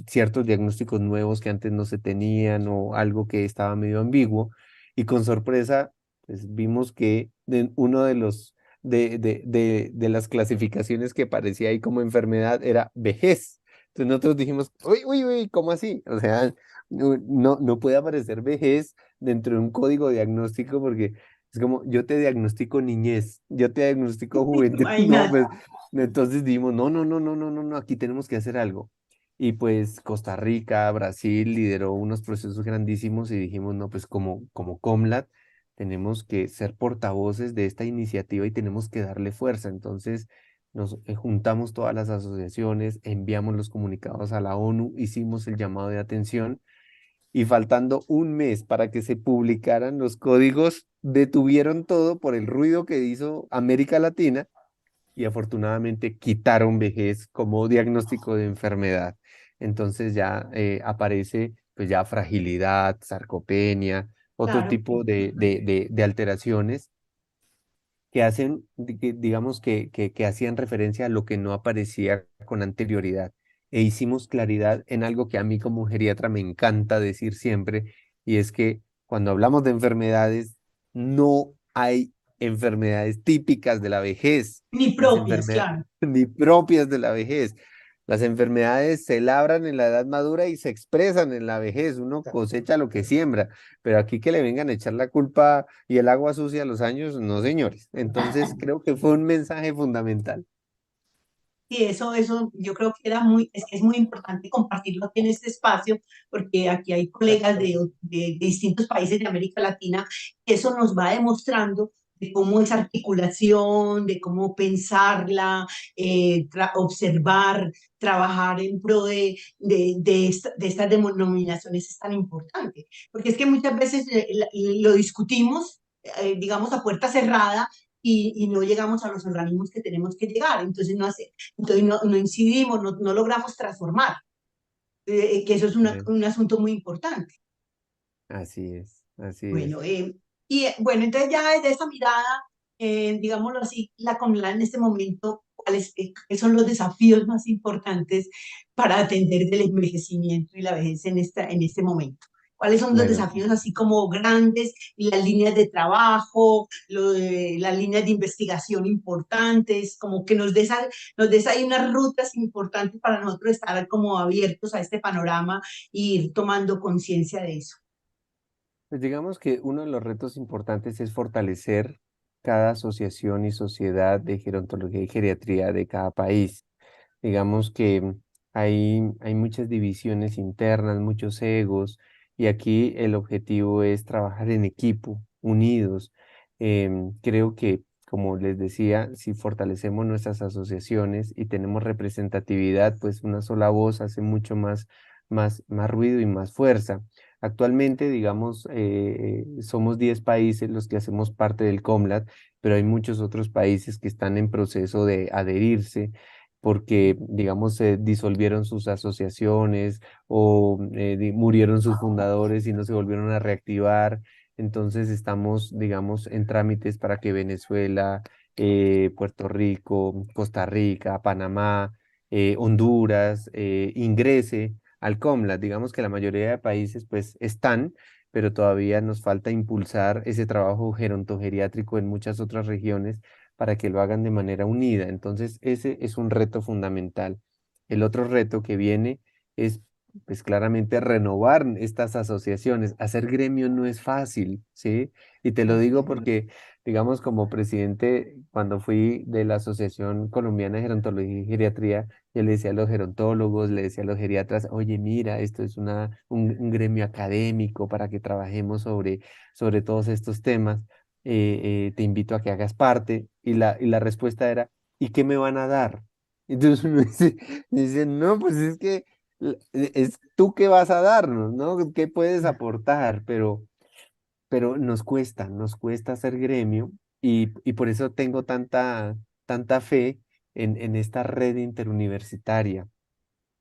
ciertos diagnósticos nuevos que antes no se tenían o algo que estaba medio ambiguo. Y con sorpresa, pues vimos que uno de los de las clasificaciones que parecía ahí como enfermedad era vejez. Entonces nosotros dijimos, uy, uy, uy, ¿cómo así? O sea, no puede aparecer vejez dentro de un código diagnóstico porque es como, yo te diagnostico niñez, yo te diagnostico juventud, no, Imagínate. pues, entonces dijimos, no, no, no, no, no, no, no, aquí tenemos que hacer algo. Y pues Costa Rica, Brasil lideró unos procesos grandísimos y dijimos, no, pues como Comlat tenemos que ser portavoces de esta iniciativa y tenemos que darle fuerza. Entonces nos juntamos todas las asociaciones, enviamos los comunicados a la ONU, hicimos el llamado de atención y faltando un mes para que se publicaran los códigos, detuvieron todo por el ruido que hizo América Latina y afortunadamente quitaron vejez como diagnóstico de enfermedad. Entonces ya aparece pues ya fragilidad, sarcopenia, otro Claro. tipo de alteraciones que hacen, digamos que hacían referencia a lo que no aparecía con anterioridad. E hicimos claridad en algo que a mí como geriatra me encanta decir siempre, y es que cuando hablamos de enfermedades, no hay enfermedades típicas de la vejez, Ni las propias, enfermedades claro. ni propias de la vejez. Las enfermedades se labran en la edad madura y se expresan en la vejez. Uno cosecha lo que siembra, pero aquí que le vengan a echar la culpa y el agua sucia a los años, no, señores. Entonces creo que fue un mensaje fundamental. Y eso yo creo que es que es muy importante compartirlo aquí en este espacio, porque aquí hay colegas de distintos países de América Latina, que eso nos va demostrando de cómo esa articulación, de cómo pensarla, observar, trabajar en pro de estas denominaciones es tan importante. Porque es que muchas veces lo discutimos, digamos, a puerta cerrada y no llegamos a los organismos que tenemos que llegar. Entonces no incidimos, no logramos transformar, que eso es Bien. un asunto muy importante. Así es, así Bueno, es. bueno, entonces ya desde esa mirada, digámoslo así, la comunidad en este momento, ¿cuáles son los desafíos más importantes para atender del envejecimiento y la vejez en este momento? ¿Cuáles son los Bueno, desafíos así como grandes y las líneas de trabajo, las líneas de investigación importantes, como que nos des ahí unas rutas importantes para nosotros estar como abiertos a este panorama e ir tomando conciencia de eso? pues digamos que uno de los retos importantes es fortalecer cada asociación y sociedad de gerontología y geriatría de cada país. Digamos que hay muchas divisiones internas, muchos egos, y aquí el objetivo es trabajar en equipo, unidos. Creo que, como les decía, si fortalecemos nuestras asociaciones y tenemos representatividad, pues una sola voz hace mucho más ruido y más fuerza. Actualmente, digamos, somos 10 países los que hacemos parte del COMLAT, pero hay muchos otros países que están en proceso de adherirse porque, digamos, se disolvieron sus asociaciones o murieron sus fundadores y no se volvieron a reactivar. Entonces estamos, digamos, en trámites para que Venezuela, Puerto Rico, Costa Rica, Panamá, Honduras, ingrese al COMLAT. Digamos que la mayoría de países pues están, pero todavía nos falta impulsar ese trabajo gerontogeriátrico en muchas otras regiones para que lo hagan de manera unida. Entonces, ese es un reto fundamental. El otro reto que viene es, pues claramente, renovar estas asociaciones. Hacer gremio no es fácil, ¿sí? Y te lo digo porque, digamos, como presidente, cuando fui de la Asociación Colombiana de Gerontología y Geriatría, yo le decía a los gerontólogos, le decía a los geriatras, oye, mira, esto es un gremio académico para que trabajemos sobre todos estos temas. Te invito a que hagas parte. Y la respuesta era, ¿y qué me van a dar? Entonces uno dice, no, pues es que es tú qué vas a darnos, ¿no? ¿Qué puedes aportar? Pero nos cuesta hacer gremio y por eso tengo tanta fe en esta red interuniversitaria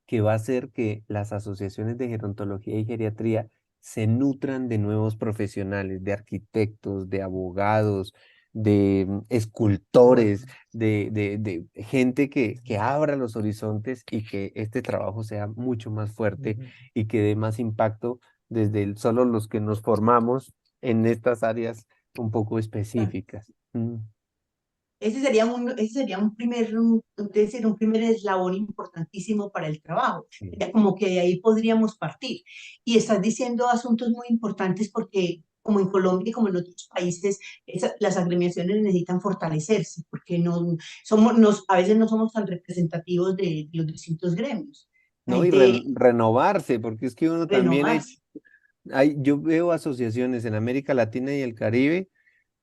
que va a hacer que las asociaciones de gerontología y geriatría se nutran de nuevos profesionales, de arquitectos, de abogados, de escultores, de gente que abra los horizontes y que este trabajo sea mucho más fuerte Ujú. y que dé más impacto desde solo los que nos formamos en estas áreas un poco específicas. Mm, Debe ser un primer eslabón importantísimo para el trabajo. sí. Sería como que de ahí podríamos partir. Y estás diciendo asuntos muy importantes porque, como en Colombia y como en otros países, las agremiaciones necesitan fortalecerse porque a veces no somos tan representativos de los distintos gremios. La ¿No? Y gente renovarse, porque es que uno también renovarse. yo veo asociaciones en América Latina y el Caribe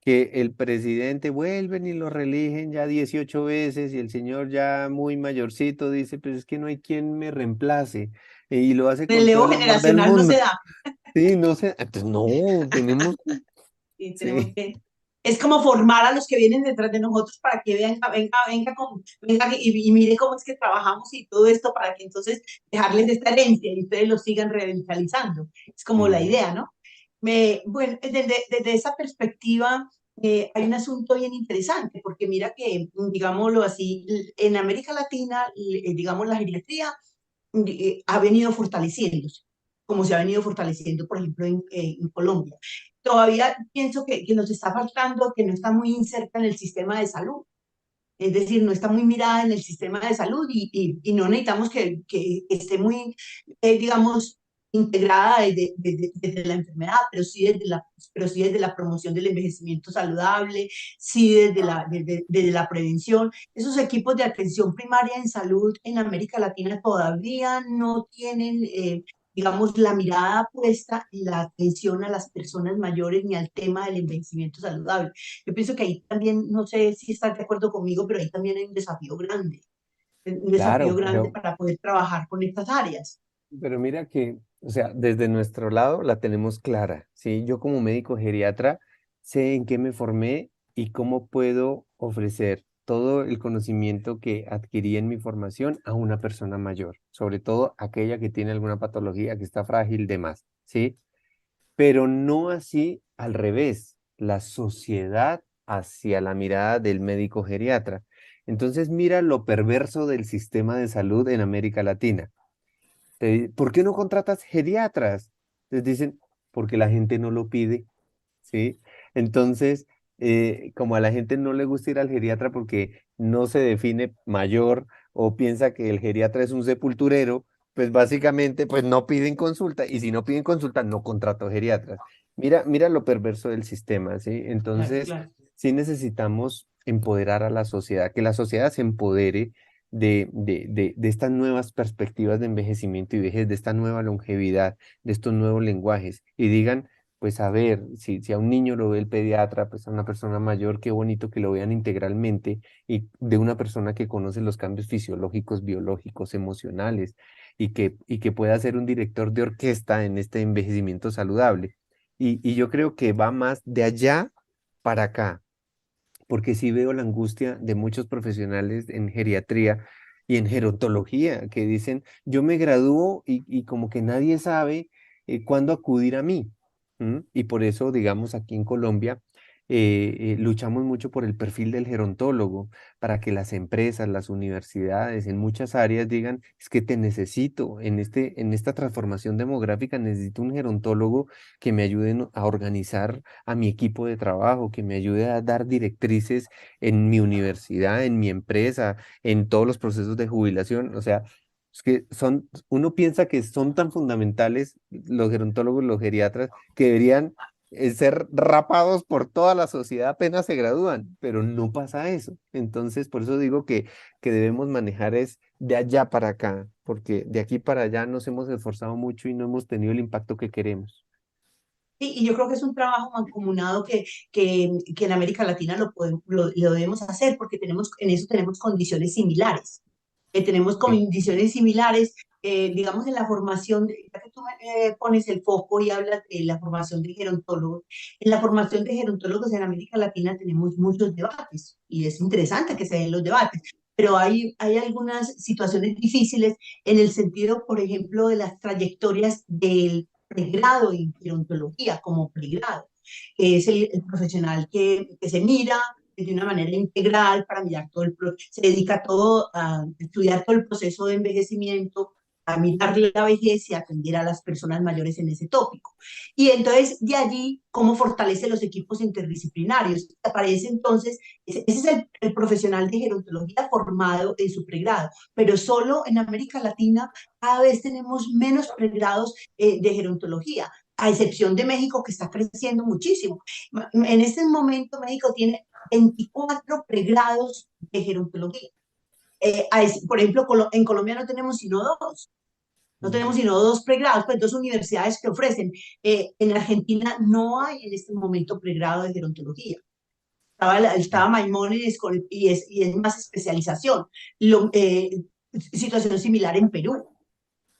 que el presidente vuelven y lo reeligen ya 18 veces y el señor ya muy mayorcito dice, pues es que no hay quien me reemplace y lo hace con todo Relevo el amor del generacional no se mundo. da. Sí, no sé, entonces no, tenemos, Y tenemos sí, que, es como formar a los que vienen detrás de nosotros para que vean, venga y mire cómo es que trabajamos y todo esto para que entonces dejarles esta herencia y ustedes lo sigan revitalizando. Es como la sí, idea, ¿no? Bueno, desde esa perspectiva hay un asunto bien interesante, porque mira que, digámoslo así, en América Latina, digamos, la geriatría ha venido fortaleciéndose, como se ha venido fortaleciendo, por ejemplo, en Colombia. Todavía pienso que nos está faltando, que no está muy inserta en el sistema de salud. Es decir, no está muy mirada en el sistema de salud y no necesitamos que esté muy, digamos, integrada desde la enfermedad, pero sí desde la promoción del envejecimiento saludable, sí desde la prevención. Esos equipos de atención primaria en salud en América Latina todavía no tienen, digamos, la mirada puesta en la atención a las personas mayores ni al tema del envejecimiento saludable. Yo pienso que ahí también, no sé si estás de acuerdo conmigo, pero ahí también hay un desafío claro, grande para poder trabajar con estas áreas. pero mira que, o sea, desde nuestro lado la tenemos clara, ¿sí? Yo como médico geriatra sé en qué me formé y cómo puedo ofrecer todo el conocimiento que adquirí en mi formación a una persona mayor, sobre todo aquella que tiene alguna patología que está frágil de más, ¿sí? Pero no así al revés, la sociedad hacia la mirada del médico geriatra. Entonces mira lo perverso del sistema de salud en América Latina. ¿Por qué no contratas geriatras? Les dicen, porque la gente no lo pide, ¿sí? Entonces, como a la gente no le gusta ir al geriatra porque no se define mayor o piensa que el geriatra es un sepulturero, pues básicamente pues no piden consulta y si no piden consulta no contrato geriatras. Mira lo perverso del sistema, ¿sí? Claro, Entonces, claro. sí necesitamos empoderar a la sociedad, que la sociedad se empodere de estas nuevas perspectivas de envejecimiento y vejez, de esta nueva longevidad, de estos nuevos lenguajes y digan, pues a ver, si a un niño lo ve el pediatra, pues a una persona mayor, qué bonito que lo vean integralmente y de una persona que conoce los cambios fisiológicos, biológicos, emocionales y que pueda ser un director de orquesta en este envejecimiento saludable. Y yo creo que va más de allá para acá, porque sí veo la angustia de muchos profesionales en geriatría y en gerontología que dicen, yo me gradúo y como que nadie sabe cuándo acudir a mí. ¿m? Y por eso, digamos, aquí en Colombia luchamos mucho por el perfil del gerontólogo, para que las empresas, las universidades, en muchas áreas digan, es que te necesito, en esta transformación demográfica necesito un gerontólogo que me ayude a organizar a mi equipo de trabajo, que me ayude a dar directrices en mi universidad, en mi empresa, en todos los procesos de jubilación. O sea, es que uno piensa que son tan fundamentales los gerontólogos, los geriatras, que deberían ser rapados por toda la sociedad apenas se gradúan, pero no pasa eso. Entonces, por eso digo que debemos manejar es de allá para acá, porque de aquí para allá nos hemos esforzado mucho y no hemos tenido el impacto que queremos. Y yo creo que es un trabajo mancomunado que en América Latina lo debemos hacer porque en eso tenemos condiciones similares. Tenemos Sí. condiciones similares, digamos, en la formación, ya que tú pones el foco y hablas de la formación de gerontólogos, en la formación de gerontólogos en América Latina tenemos muchos debates y es interesante que se den los debates. Pero hay algunas situaciones difíciles en el sentido, por ejemplo, de las trayectorias del pregrado en gerontología como pregrado, que es el profesional que se mira de una manera integral para mirar todo se dedica todo a estudiar todo el proceso de envejecimiento, a mirar la vejez y a atender a las personas mayores en ese tópico. Y entonces, de allí, cómo fortalece los equipos interdisciplinarios. Aparece entonces, ese es el profesional de gerontología formado en su pregrado, pero solo en América Latina cada vez tenemos menos pregrados de gerontología, a excepción de México, que está creciendo muchísimo. En este momento, México tiene 24 pregrados de gerontología. Por ejemplo, en Colombia no tenemos sino dos. No tenemos Mm. sino dos pregrados, pues dos universidades que ofrecen. En Argentina no hay en este momento pregrado de gerontología. Estaba Maimónides y es más especialización. Situación similar en Perú.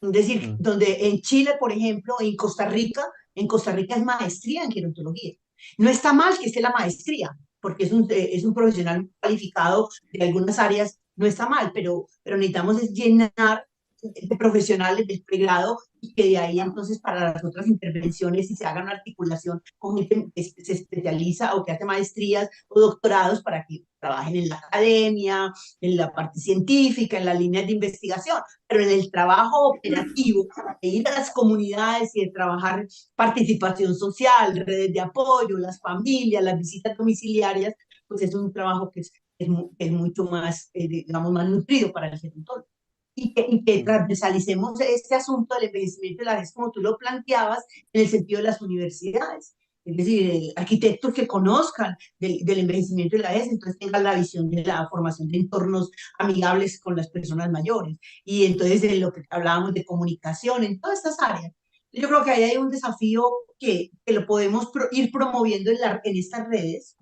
Es decir, Mm. donde en Chile, por ejemplo, en Costa Rica es maestría en gerontología. No está mal que esté la maestría, porque es un profesional cualificado de algunas áreas, no está mal, pero necesitamos es llenar de profesionales del pregrado y que de ahí entonces para las otras intervenciones si se haga una articulación con gente que se especializa o que hace maestrías o doctorados para que trabajen en la academia, en la parte científica, en las líneas de investigación, pero en el trabajo operativo, de ir a las comunidades y de trabajar participación social, redes de apoyo, las familias, las visitas domiciliarias, pues es un trabajo que es mucho más, digamos, más nutrido para el gerontólogo. Y que Mm. transversalicemos este asunto del envejecimiento de la vejez, como tú lo planteabas, en el sentido de las universidades. Es decir, arquitectos que conozcan del envejecimiento de la vejez, entonces tengan la visión de la formación de entornos amigables con las personas mayores. Y entonces de lo que hablábamos de comunicación, en todas estas áreas. Yo creo que ahí hay un desafío que lo podemos ir promoviendo en estas redes,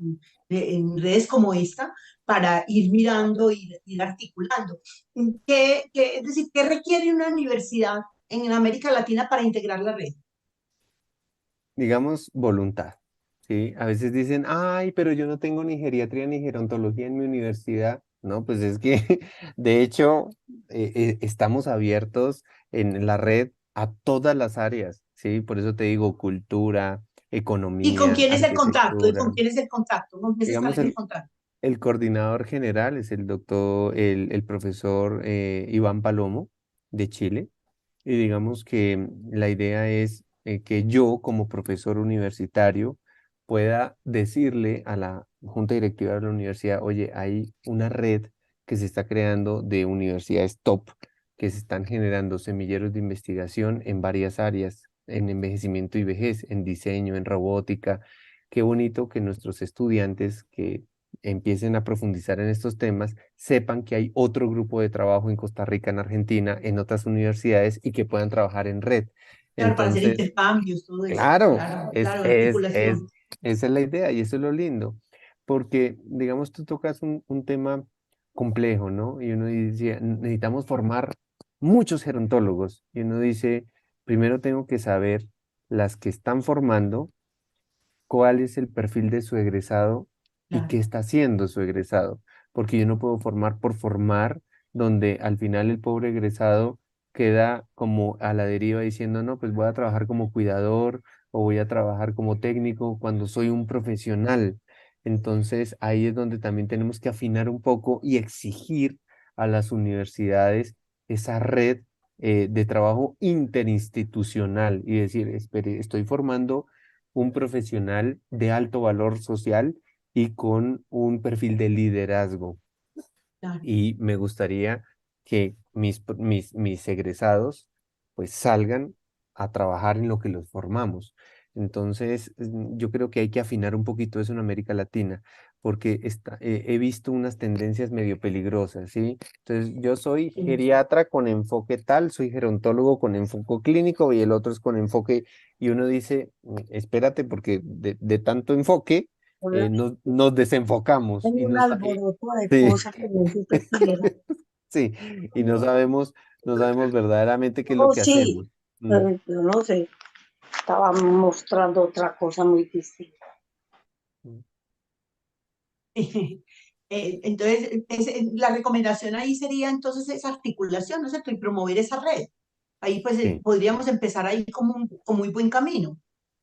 en redes como esta, para ir mirando y ir articulando. Es decir, ¿qué requiere una universidad en América Latina para integrar la red? Digamos, voluntad. ¿Sí? A veces dicen, ay, pero yo no tengo ni geriatría ni gerontología en mi universidad. No, pues es que de hecho estamos abiertos en la red a todas las áreas, ¿sí? Por eso te digo cultura, ¿Y con economía, quién es el contacto? ¿Y con arquitectura. quién es el contacto? ¿Con quién se Digamos, establece el contacto? el coordinador general es el doctor, el profesor Iván Palomo de Chile. Y digamos que la idea es que yo, como profesor universitario, pueda decirle a la junta directiva de la universidad, oye, hay una red que se está creando de universidades top, que se están generando semilleros de investigación en varias áreas, en envejecimiento y vejez, en diseño, en robótica. Qué bonito que nuestros estudiantes que empiecen a profundizar en estos temas, sepan que hay otro grupo de trabajo en Costa Rica, en Argentina, en otras universidades y que puedan trabajar en red. Claro, para hacer Entonces, intercambios, todo eso. claro, Claro, claro, articulación. esa es la idea y eso es lo lindo, porque, digamos, tú tocas un tema complejo, ¿no? Y uno dice, necesitamos formar muchos gerontólogos. Y uno dice, primero tengo que saber las que están formando cuál es el perfil de su egresado y qué Claro. está haciendo su egresado, porque yo no puedo formar por formar, donde al final el pobre egresado queda como a la deriva diciendo, no, pues voy a trabajar como cuidador, o voy a trabajar como técnico cuando soy un profesional. Entonces ahí es donde también tenemos que afinar un poco y exigir a las universidades esa red de trabajo interinstitucional y decir, espere, estoy formando un profesional de alto valor social y con un perfil de liderazgo. Claro. Y me gustaría que mis egresados pues salgan a trabajar en lo que los formamos. Entonces, yo creo que hay que afinar un poquito eso en América Latina, porque he visto unas tendencias medio peligrosas, ¿sí? Entonces, yo soy Sí. geriatra con enfoque tal, soy gerontólogo con enfoque clínico y el otro es con enfoque, y uno dice, espérate, porque de tanto enfoque nos desenfocamos En y un nos... alboroto de Sí. cosas que no supieron. Sí, y no sabemos verdaderamente qué es lo Oh, que sí, hacemos. Mm, pero yo no sé, estaba mostrando otra cosa muy distinta. mm, Entonces, la recomendación ahí sería entonces esa articulación, ¿no es cierto? Y promover esa red. Ahí pues sí, podríamos empezar ahí como con muy buen camino,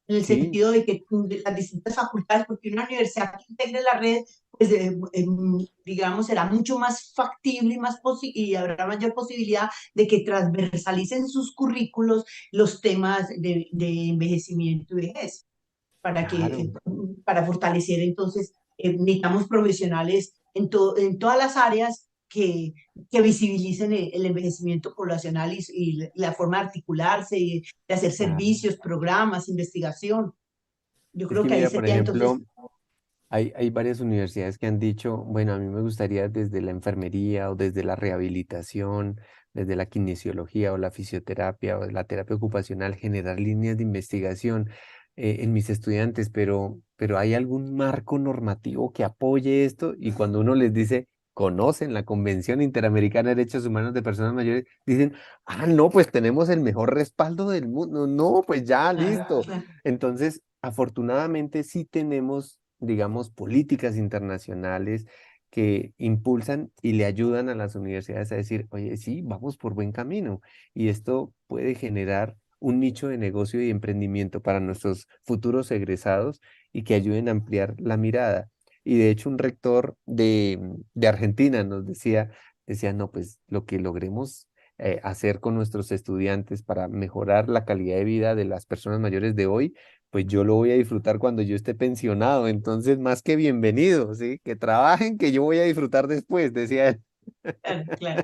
en el sí, sentido de que de las distintas facultades, porque una universidad que integre la red, pues digamos, será mucho más factible y, y habrá mayor posibilidad de que transversalicen sus currículos los temas de envejecimiento y vejez para claro. para fortalecer entonces, necesitamos profesionales en todas las áreas que visibilicen el envejecimiento poblacional y la forma de articularse y de hacer Claro. servicios, programas, investigación. Yo Es creo que que ahí mira, por sería entonces, ejemplo, hay varias universidades que han dicho, bueno, a mí me gustaría desde la enfermería o desde la rehabilitación, desde la kinesiología o la fisioterapia o la terapia ocupacional, generar líneas de investigación en mis estudiantes, pero ¿hay algún marco normativo que apoye esto? Y cuando uno les dice, conocen la Convención Interamericana de Derechos Humanos de Personas Mayores, dicen, ah, no, pues tenemos el mejor respaldo del mundo. No, pues ya, claro, listo. claro. Entonces, afortunadamente sí tenemos, digamos, políticas internacionales que impulsan y le ayudan a las universidades a decir, oye, sí, vamos por buen camino. Y esto puede generar un nicho de negocio y emprendimiento para nuestros futuros egresados y que ayuden a ampliar la mirada. Y de hecho, un rector de Argentina nos decía, no, pues lo que logremos hacer con nuestros estudiantes para mejorar la calidad de vida de las personas mayores de hoy, pues yo lo voy a disfrutar cuando yo esté pensionado. Entonces, más que bienvenido, ¿sí? Que trabajen, que yo voy a disfrutar después, decía él. Claro, claro,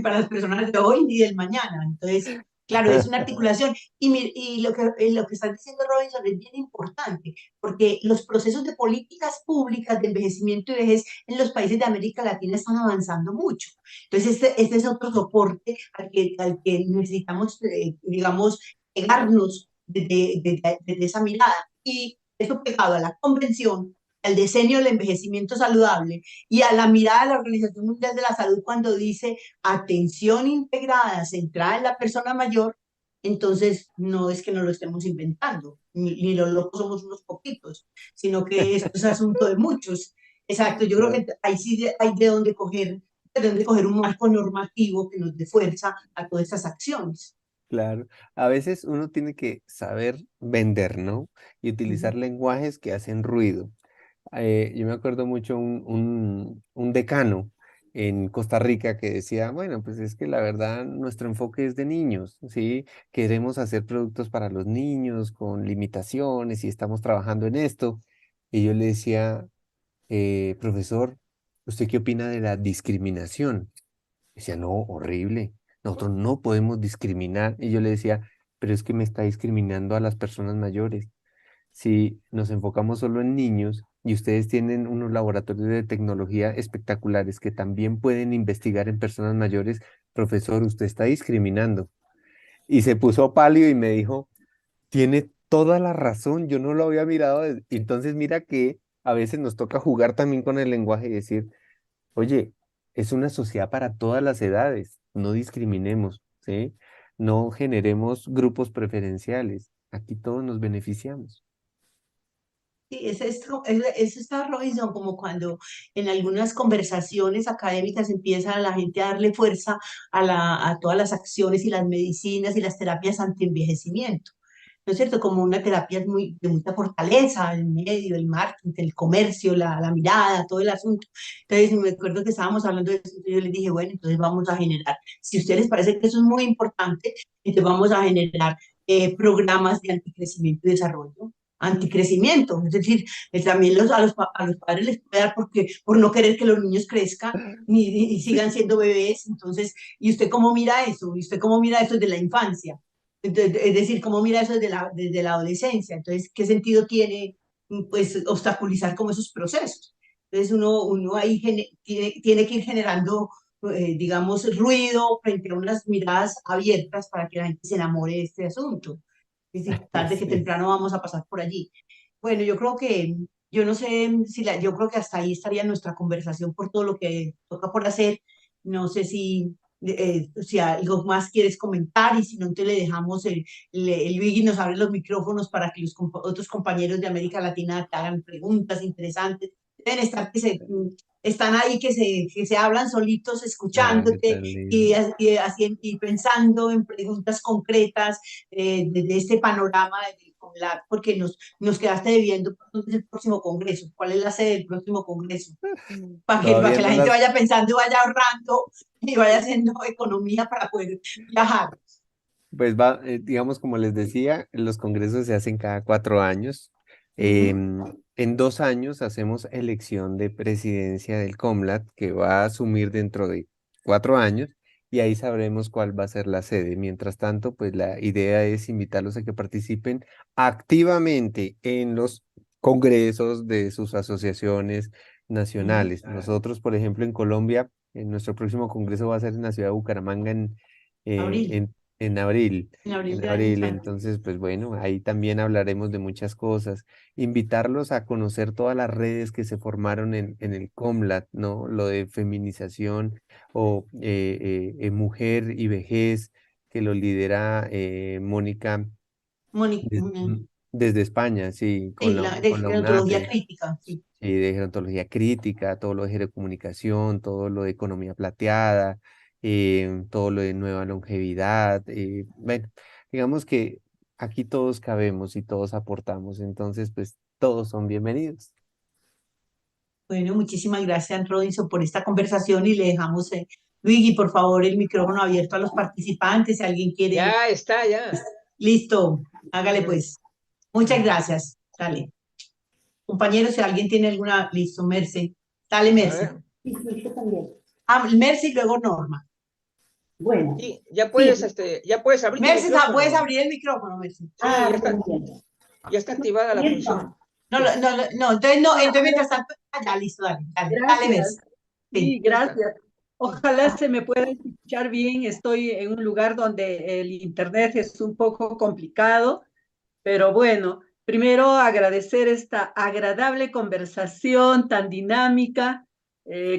para las personas de hoy y del mañana. Entonces, claro, es una articulación. Y lo que está diciendo Robinson es bien importante, porque los procesos de políticas públicas de envejecimiento y vejez en los países de América Latina están avanzando mucho. Entonces, este es otro soporte al que necesitamos, digamos, pegarnos desde esa mirada. Y eso pegado a la convención, al diseño del envejecimiento saludable y a la mirada de la Organización Mundial de la Salud cuando dice atención integrada, centrada en la persona mayor, entonces no es que no lo estemos inventando, ni los locos somos unos poquitos, sino que esto es asunto de muchos. Exacto, yo creo que ahí sí hay de dónde coger un marco normativo que nos dé fuerza a todas estas acciones. Claro, a veces uno tiene que saber vender, ¿no? Y Uh -huh. utilizar lenguajes que hacen ruido. Yo me acuerdo mucho un decano en Costa Rica que decía, bueno, pues es que la verdad nuestro enfoque es de niños, ¿sí? Queremos hacer productos para los niños con limitaciones y estamos trabajando en esto. Y yo le decía, profesor, ¿usted qué opina de la discriminación? Decía, no, horrible. Nosotros no podemos discriminar. Y yo le decía, pero es que me está discriminando a las personas mayores. Si nos enfocamos solo en niños y ustedes tienen unos laboratorios de tecnología espectaculares que también pueden investigar en personas mayores, profesor, usted está discriminando. Y se puso pálido y me dijo, tiene toda la razón, yo no lo había mirado. Entonces mira que a veces nos toca jugar también con el lenguaje y decir, oye, es una sociedad para todas las edades, no discriminemos, ¿sí? No generemos grupos preferenciales, aquí todos nos beneficiamos. Sí, es está Robinson, como cuando en algunas conversaciones académicas empieza la gente a darle fuerza a todas las acciones y las medicinas y las terapias antienvejecimiento. ¿no es cierto? Como una terapia de mucha fortaleza, el medio, el marketing, el comercio, la mirada, todo el asunto. Entonces, me acuerdo que estábamos hablando de eso, y yo les dije, bueno, entonces vamos a generar, si a ustedes les parece que eso es muy importante, entonces vamos a generar programas de anticrecimiento y desarrollo. Anticrecimiento, es decir, también a los padres les puede dar porque, por no querer que los niños crezcan y sigan siendo bebés. Entonces, ¿y usted cómo mira eso? ¿Y usted cómo mira eso desde la infancia? Entonces, es decir, ¿cómo mira eso desde la adolescencia? Entonces, ¿qué sentido tiene pues obstaculizar como esos procesos? Entonces, uno ahí tiene que ir generando, digamos, ruido frente a unas miradas abiertas para que la gente se enamore de este asunto. Es decir, tarde que Sí. temprano vamos a pasar por allí. Bueno, yo creo que, yo no sé si yo creo que hasta ahí estaría nuestra conversación por todo lo que toca por hacer. No sé si algo más quieres comentar y si no, te le dejamos el Luigi nos abre los micrófonos para que los otros compañeros de América Latina te hagan preguntas interesantes. Deben estar están ahí que se hablan solitos, Ay, escuchándote tan lindo. y pensando en preguntas concretas desde este panorama porque nos quedaste debiendo cuándo es el próximo congreso, cuál es la sede del próximo congreso, para Todavía que la no gente las, vaya pensando y vaya ahorrando y vaya haciendo economía para poder viajar. pues va, digamos, como les decía, los congresos se hacen cada 4 años. Ujú. En 2 años hacemos elección de presidencia del COMLAT, que va a asumir dentro de 4 años, y ahí sabremos cuál va a ser la sede. Mientras tanto, pues la idea es invitarlos a que participen activamente en los congresos de sus asociaciones Ujú. nacionales. Nosotros, por ejemplo, en Colombia, en nuestro próximo congreso va a ser en la ciudad de Bucaramanga eh, Abril, en en abril, en abril en del año abril. entrante. Entonces, pues bueno, ahí también hablaremos de muchas cosas. Invitarlos a conocer todas las redes que se formaron en el COMLAT, ¿no? Lo de feminización o mujer y vejez, que lo lidera Mónica Mónica, des- m- desde España, sí, sí, de con la gerontología UNAFE. crítica, sí. Sí, de gerontología crítica, todo lo de gerocomunicación, todo lo de economía plateada, todo lo de nueva longevidad. Bueno, digamos que aquí todos cabemos y todos aportamos, entonces pues todos son bienvenidos. Bueno, muchísimas gracias, Robinson, por esta conversación y le dejamos, Luigi, por favor, el micrófono abierto a los participantes. Si alguien quiere, Ya está, ya. listo, hágale Ujú. pues. Muchas gracias. Dale. Compañeros, si alguien tiene alguna, listo, Merce. Dale, A Merce. ver. Sí, sí, yo también. Ah, Merce y luego Norma. Bueno, Sí, sí. ya puedes abrir tu Merce, puedes micrófono. abrir el micrófono, Merce. Sí, Muy bien. ya está activada la función. Listo. No, entonces no, entonces mientras tanto, ya, listo, dale, Gracias, Merce. Sí. sí, Ya está. gracias. Ojalá se me pueda escuchar bien. Estoy en un lugar donde el internet es un poco complicado, pero bueno, primero agradecer esta agradable conversación tan dinámica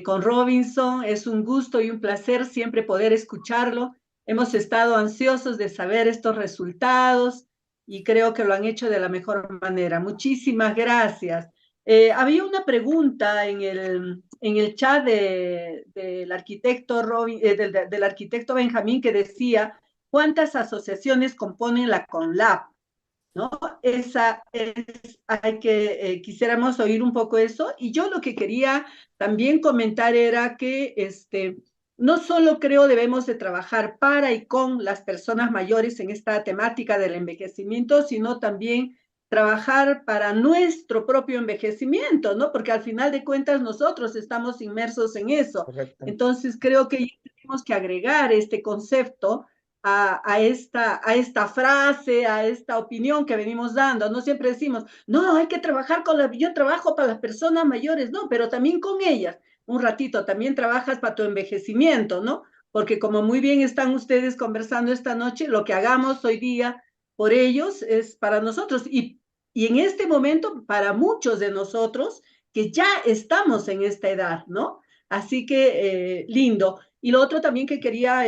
con Robinson. Es un gusto y un placer siempre poder escucharlo. Hemos estado ansiosos de saber estos resultados y creo que lo han hecho de la mejor manera. Muchísimas gracias. Había una pregunta en el chat del arquitecto del arquitecto Benjamín que decía, ¿cuántas asociaciones componen la CONLAP? ¿No? Esa es, quisiéramos oír un poco eso. Y yo lo que quería también comentar era que no solo creo debemos de trabajar para y con las personas mayores en esta temática del envejecimiento, sino también trabajar para nuestro propio envejecimiento, ¿no? Porque al final de cuentas nosotros estamos inmersos en eso. Correcto. Entonces creo que tenemos que agregar este concepto a esta frase, a esta opinión que venimos dando. No siempre decimos, no, hay que trabajar yo trabajo para las personas mayores, no, pero también con ellas. Un ratito, también trabajas para tu envejecimiento, ¿no? Porque como muy bien están ustedes conversando esta noche, lo que hagamos hoy día por ellos es para nosotros y en este momento para muchos de nosotros que ya estamos en esta edad, ¿no? Así que lindo. Y lo otro también que quería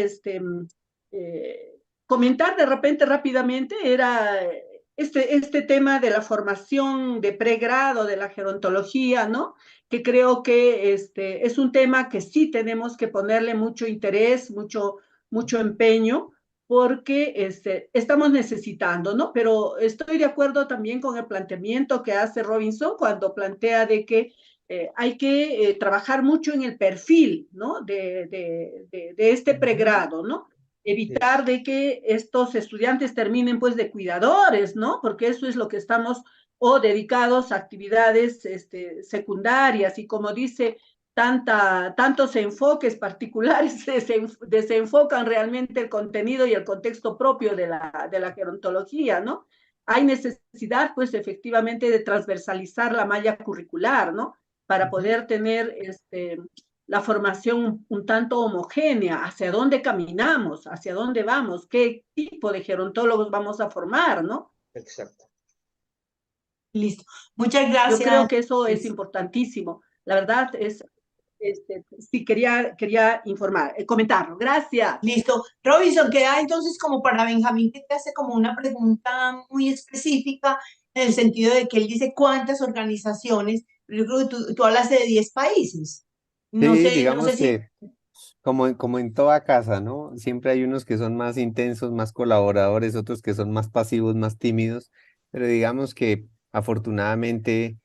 comentar de repente rápidamente era este tema de la formación de pregrado de la gerontología, ¿no? Que creo que es un tema que sí tenemos que ponerle mucho interés, mucho empeño, porque estamos necesitando, ¿no? Pero estoy de acuerdo también con el planteamiento que hace Robinson cuando plantea de que hay que trabajar mucho en el perfil, ¿no? De este pregrado, ¿no? Evitar de que estos estudiantes terminen pues de cuidadores, ¿no? Porque eso es lo que estamos, o dedicados a actividades secundarias, y como dice, tantos enfoques particulares desenfocan realmente el contenido y el contexto propio de la gerontología, ¿no? Hay necesidad, pues, efectivamente, de transversalizar la malla curricular, ¿no? Para poder tener la formación un tanto homogénea, hacia dónde caminamos, hacia dónde vamos, qué tipo de gerontólogos vamos a formar, ¿no? Exacto. Listo. Muchas Yo creo gracias. que eso es importantísimo. La verdad es, sí, quería informar, comentarlo. Gracias. Listo. Robinson, queda entonces como para Benjamín, que te hace como una pregunta muy específica en el sentido de que él dice cuántas organizaciones, pero yo creo que tú hablaste de 10 países. No Sí, sé, no digamos sé si... que como en toda casa, ¿no? Siempre hay unos que son más intensos, más colaboradores, otros que son más pasivos, más tímidos, pero digamos que afortunadamente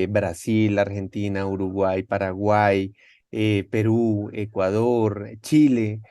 Brasil, Argentina, Uruguay, Paraguay, Perú, Ecuador, Chile,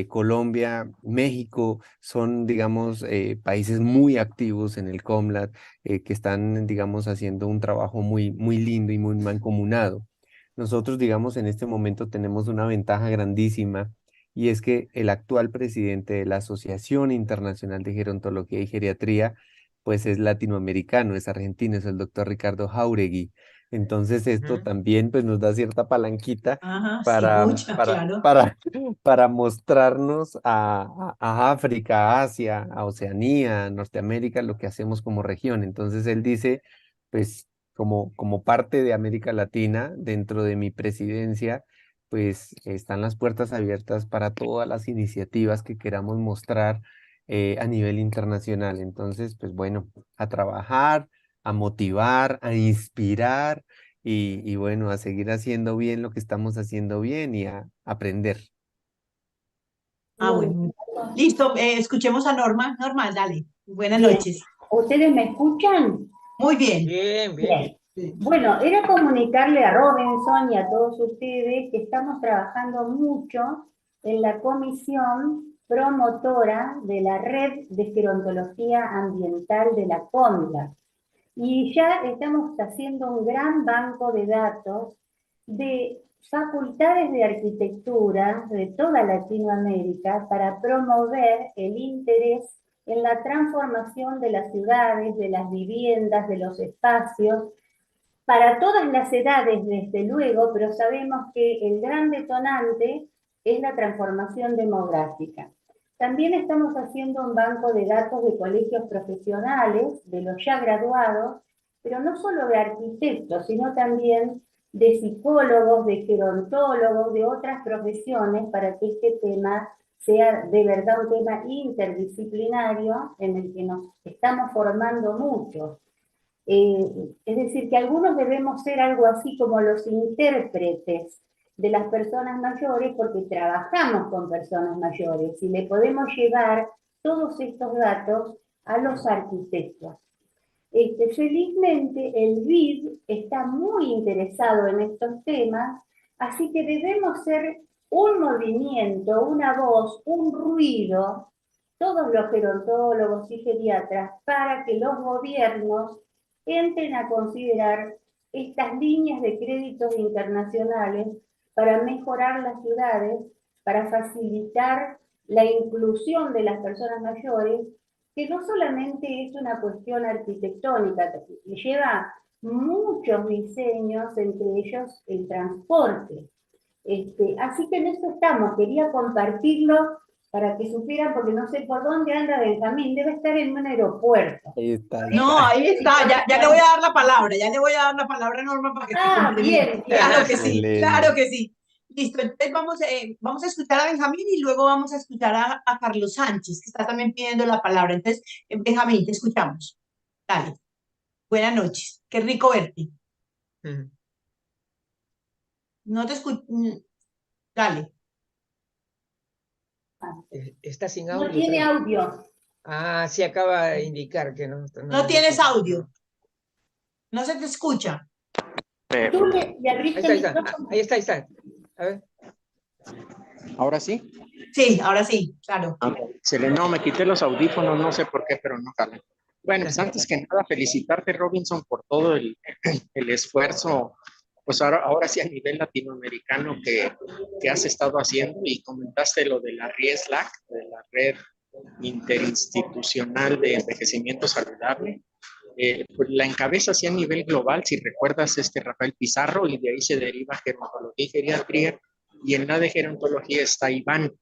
Colombia, México son, digamos, países muy activos en el COMLAT, que están, digamos, haciendo un trabajo muy, muy lindo y muy mancomunado. Nosotros, digamos, en este momento tenemos una ventaja grandísima, y es que el actual presidente de la Asociación Internacional de Gerontología y Geriatría, pues es latinoamericano, es argentino, es el doctor Ricardo Jáuregui. Entonces esto Ujú. también pues nos da cierta palanquita Ajá, sí, para, mucha, para, claro. para, para mostrarnos a África, a Asia, a Oceanía, a Norteamérica, lo que hacemos como región. Entonces él dice, pues como parte de América Latina, dentro de mi presidencia, pues están las puertas abiertas para todas las iniciativas que queramos mostrar a nivel internacional. Entonces, pues bueno, a trabajar, a motivar, a inspirar y bueno, a seguir haciendo bien lo que estamos haciendo bien y a aprender. Ah, Bien, bueno. Listo, escuchemos a Norma. Norma, dale. Buenas bien. noches. ¿Ustedes me escuchan? Muy bien. Bien, bien. Bien. Bueno, era comunicarle a Robinson y a todos ustedes que estamos trabajando mucho en la comisión promotora de la Red de Gerontología Ambiental de la CONDA. Y ya estamos haciendo un gran banco de datos de facultades de arquitectura de toda Latinoamérica para promover el interés en la transformación de las ciudades, de las viviendas, de los espacios, para todas las edades, desde luego, pero sabemos que el gran detonante es la transformación demográfica. También estamos haciendo un banco de datos de colegios profesionales, de los ya graduados, pero no solo de arquitectos, sino también de psicólogos, de gerontólogos, de otras profesiones, para que este tema sea de verdad un tema interdisciplinario en el que nos estamos formando muchos. Es decir, que algunos debemos ser algo así como los intérpretes de las personas mayores, porque trabajamos con personas mayores y le podemos llevar todos estos datos a los arquitectos. Felizmente el BID está muy interesado en estos temas, así que debemos ser un movimiento, una voz, un ruido, todos los gerontólogos y geriatras, para que los gobiernos entren a considerar estas líneas de créditos internacionales para mejorar las ciudades, para facilitar la inclusión de las personas mayores, que no solamente es una cuestión arquitectónica, que lleva muchos diseños, entre ellos el transporte. Así que en eso estamos, quería compartirlo para que supieran, porque no sé por dónde anda Benjamín, debe estar en un aeropuerto. Ahí está, ahí No, está. ahí está, ya le voy a dar la palabra, ya le voy a dar la palabra a Norma para que te Ah, complemente. bien, Claro que sí, claro Excelente. que sí. Listo, entonces vamos a escuchar a Benjamín y luego vamos a escuchar a Carlos Sánchez, que está también pidiendo la palabra. Entonces, Benjamín, te escuchamos. Dale, buenas noches, qué rico verte. Ujú. No te escucho, dale. Está sin No audio. tiene creo. audio. Ah, sí, acaba de indicar que no. No tienes audio. No se te escucha. Tú le abriste Ahí el está. micrófono. Ahí está. A ver. ¿Ahora sí? Sí, ahora sí, claro. No, me quité los audífonos, no sé por qué, pero no jalan. Bueno, pues antes que nada, felicitarte, Robinson, por todo el esfuerzo, pues ahora sí a nivel latinoamericano que has estado haciendo, y comentaste lo de la RIESLAC, de la Red Interinstitucional de Envejecimiento Saludable. Pues la encabeza así a nivel global, si recuerdas, Rafael Pizarro, y de ahí se deriva gerontología y geriatría, y en la de gerontología está Iván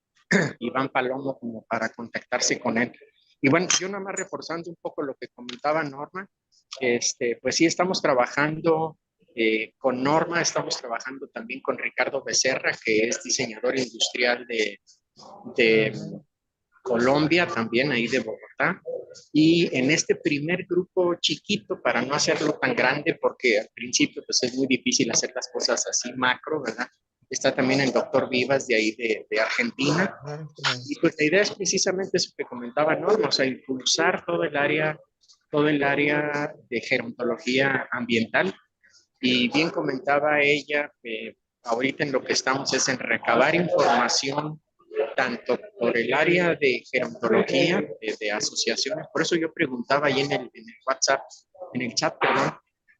Palomo, como para contactarse con él. Y bueno, yo nada más reforzando un poco lo que comentaba Norma, pues sí estamos trabajando con Norma, estamos trabajando también con Ricardo Becerra, que es diseñador industrial de Colombia, también ahí de Bogotá. Y en este primer grupo chiquito, para no hacerlo tan grande, porque al principio pues es muy difícil hacer las cosas así macro, ¿verdad? Está también el doctor Vivas de ahí de Argentina. Y pues la idea es precisamente eso que comentaba Norma, o sea, impulsar todo el área de gerontología ambiental. Y bien comentaba ella, ahorita en lo que estamos es en recabar información tanto por el área de gerontología, de asociaciones. Por eso yo preguntaba ahí en el WhatsApp, en el chat, perdón,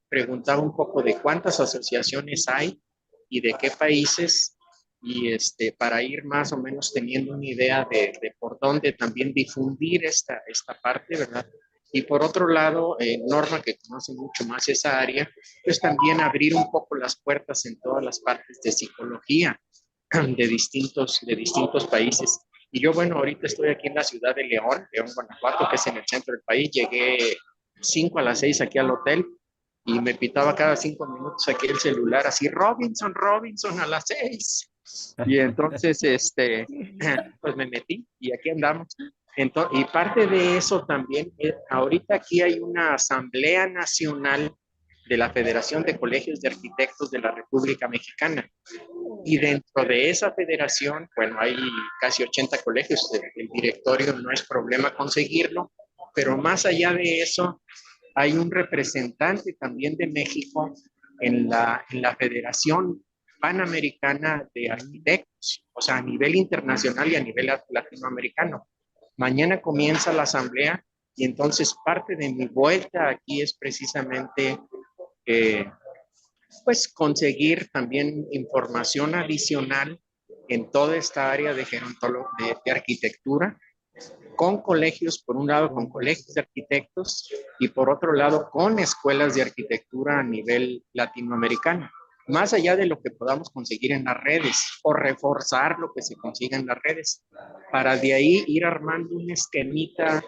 preguntaba un poco de cuántas asociaciones hay y de qué países, y para ir más o menos teniendo una idea de por dónde también difundir esta parte, ¿verdad? Y por otro lado, Norma, que conoce mucho más esa área, pues también abrir un poco las puertas en todas las partes de psicología de distintos países. Y yo, bueno, ahorita estoy aquí en la ciudad de León, Guanajuato, que es en el centro del país. Llegué 5 a las 6 aquí al hotel y me pitaba cada 5 minutos aquí el celular, así, Robinson, a las 6. Y entonces, pues me metí y aquí andamos. Y parte de eso también, ahorita aquí hay una Asamblea Nacional de la Federación de Colegios de Arquitectos de la República Mexicana. Y dentro de esa federación, bueno, hay casi 80 colegios, el directorio no es problema conseguirlo, pero más allá de eso, hay un representante también de México en la Federación Panamericana de Arquitectos, o sea, a nivel internacional y a nivel latinoamericano. Mañana comienza la asamblea y entonces parte de mi vuelta aquí es precisamente pues conseguir también información adicional en toda esta área de arquitectura, con colegios, por un lado con colegios de arquitectos y por otro lado con escuelas de arquitectura a nivel latinoamericano, más allá de lo que podamos conseguir en las redes o reforzar lo que se consiga en las redes, para de ahí ir armando un esquemita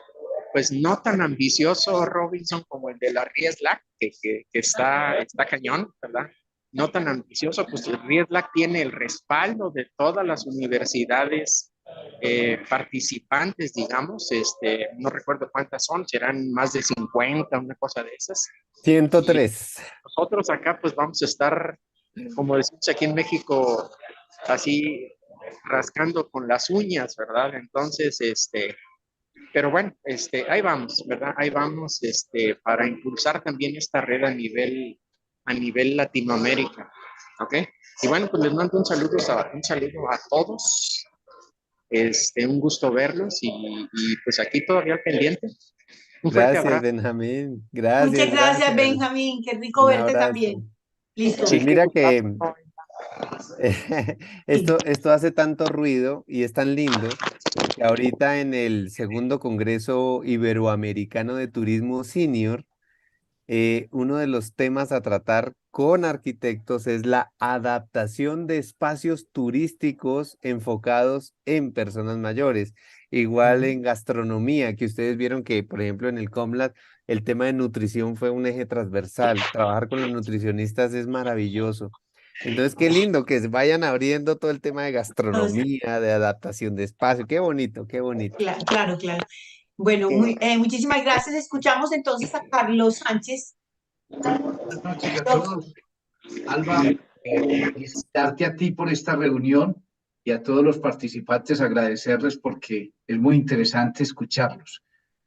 pues no tan ambicioso, Robinson, como el de la RIESLAC, que está cañón, ¿verdad? No tan ambicioso, pues el RIESLAC tiene el respaldo de todas las universidades participantes, digamos, no recuerdo cuántas son, serán más de 50, una cosa de esas. 103. Y nosotros acá pues vamos a estar, como decimos aquí en México, así rascando con las uñas, ¿verdad? Entonces, pero bueno, ahí vamos, ¿verdad? Ahí vamos, para impulsar también esta red a nivel Latinoamérica, ¿ok? Y bueno, pues les mando un saludo a todos, un gusto verlos y pues aquí todavía al pendiente. Un fuerte Gracias, abrazo. Benjamín. Muchas gracias, Gracias. Benjamín. Qué rico Un verte abrazo. también. Listo. Pues mira que Sí. esto hace tanto ruido y es tan lindo que ahorita en el segundo Congreso Iberoamericano de Turismo Senior, uno de los temas a tratar con arquitectos es la adaptación de espacios turísticos enfocados en personas mayores. Igual en gastronomía, que ustedes vieron que, por ejemplo, en el COMLAT, el tema de nutrición fue un eje transversal. Trabajar con los nutricionistas es maravilloso. Entonces, qué lindo que se vayan abriendo todo el tema de gastronomía, de adaptación de espacio. Qué bonito, qué bonito. Claro. Bueno, muchísimas gracias. Escuchamos entonces a Carlos Sánchez. Buenas noches a todos. Alba, felicitarte a ti por esta reunión. y a todos los participantes agradecerles porque es muy interesante escucharlos.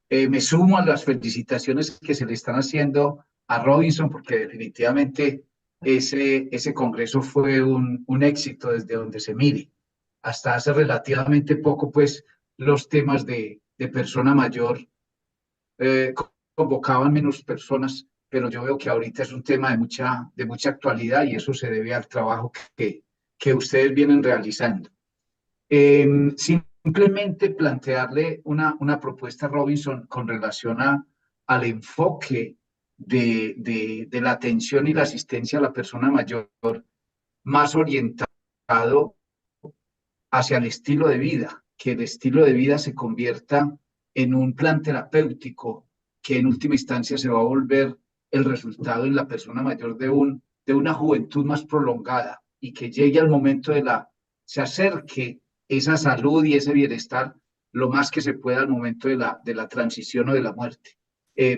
Me sumo a las felicitaciones que se le están haciendo a Robinson porque definitivamente ese congreso fue un éxito desde donde se mire. Hasta hace relativamente poco, pues, los temas de persona mayor convocaban menos personas, pero yo veo que ahorita es un tema de mucha actualidad y eso se debe al trabajo que ustedes vienen realizando. Simplemente plantearle una propuesta a Robinson con relación al enfoque de la atención y la asistencia a la persona mayor, más orientado hacia el estilo de vida, que el estilo de vida se convierta en un plan terapéutico que en última instancia se va a volver el resultado en la persona mayor de una juventud más prolongada y que llegue al momento se acerque esa salud y ese bienestar lo más que se pueda al momento de la transición o de la muerte.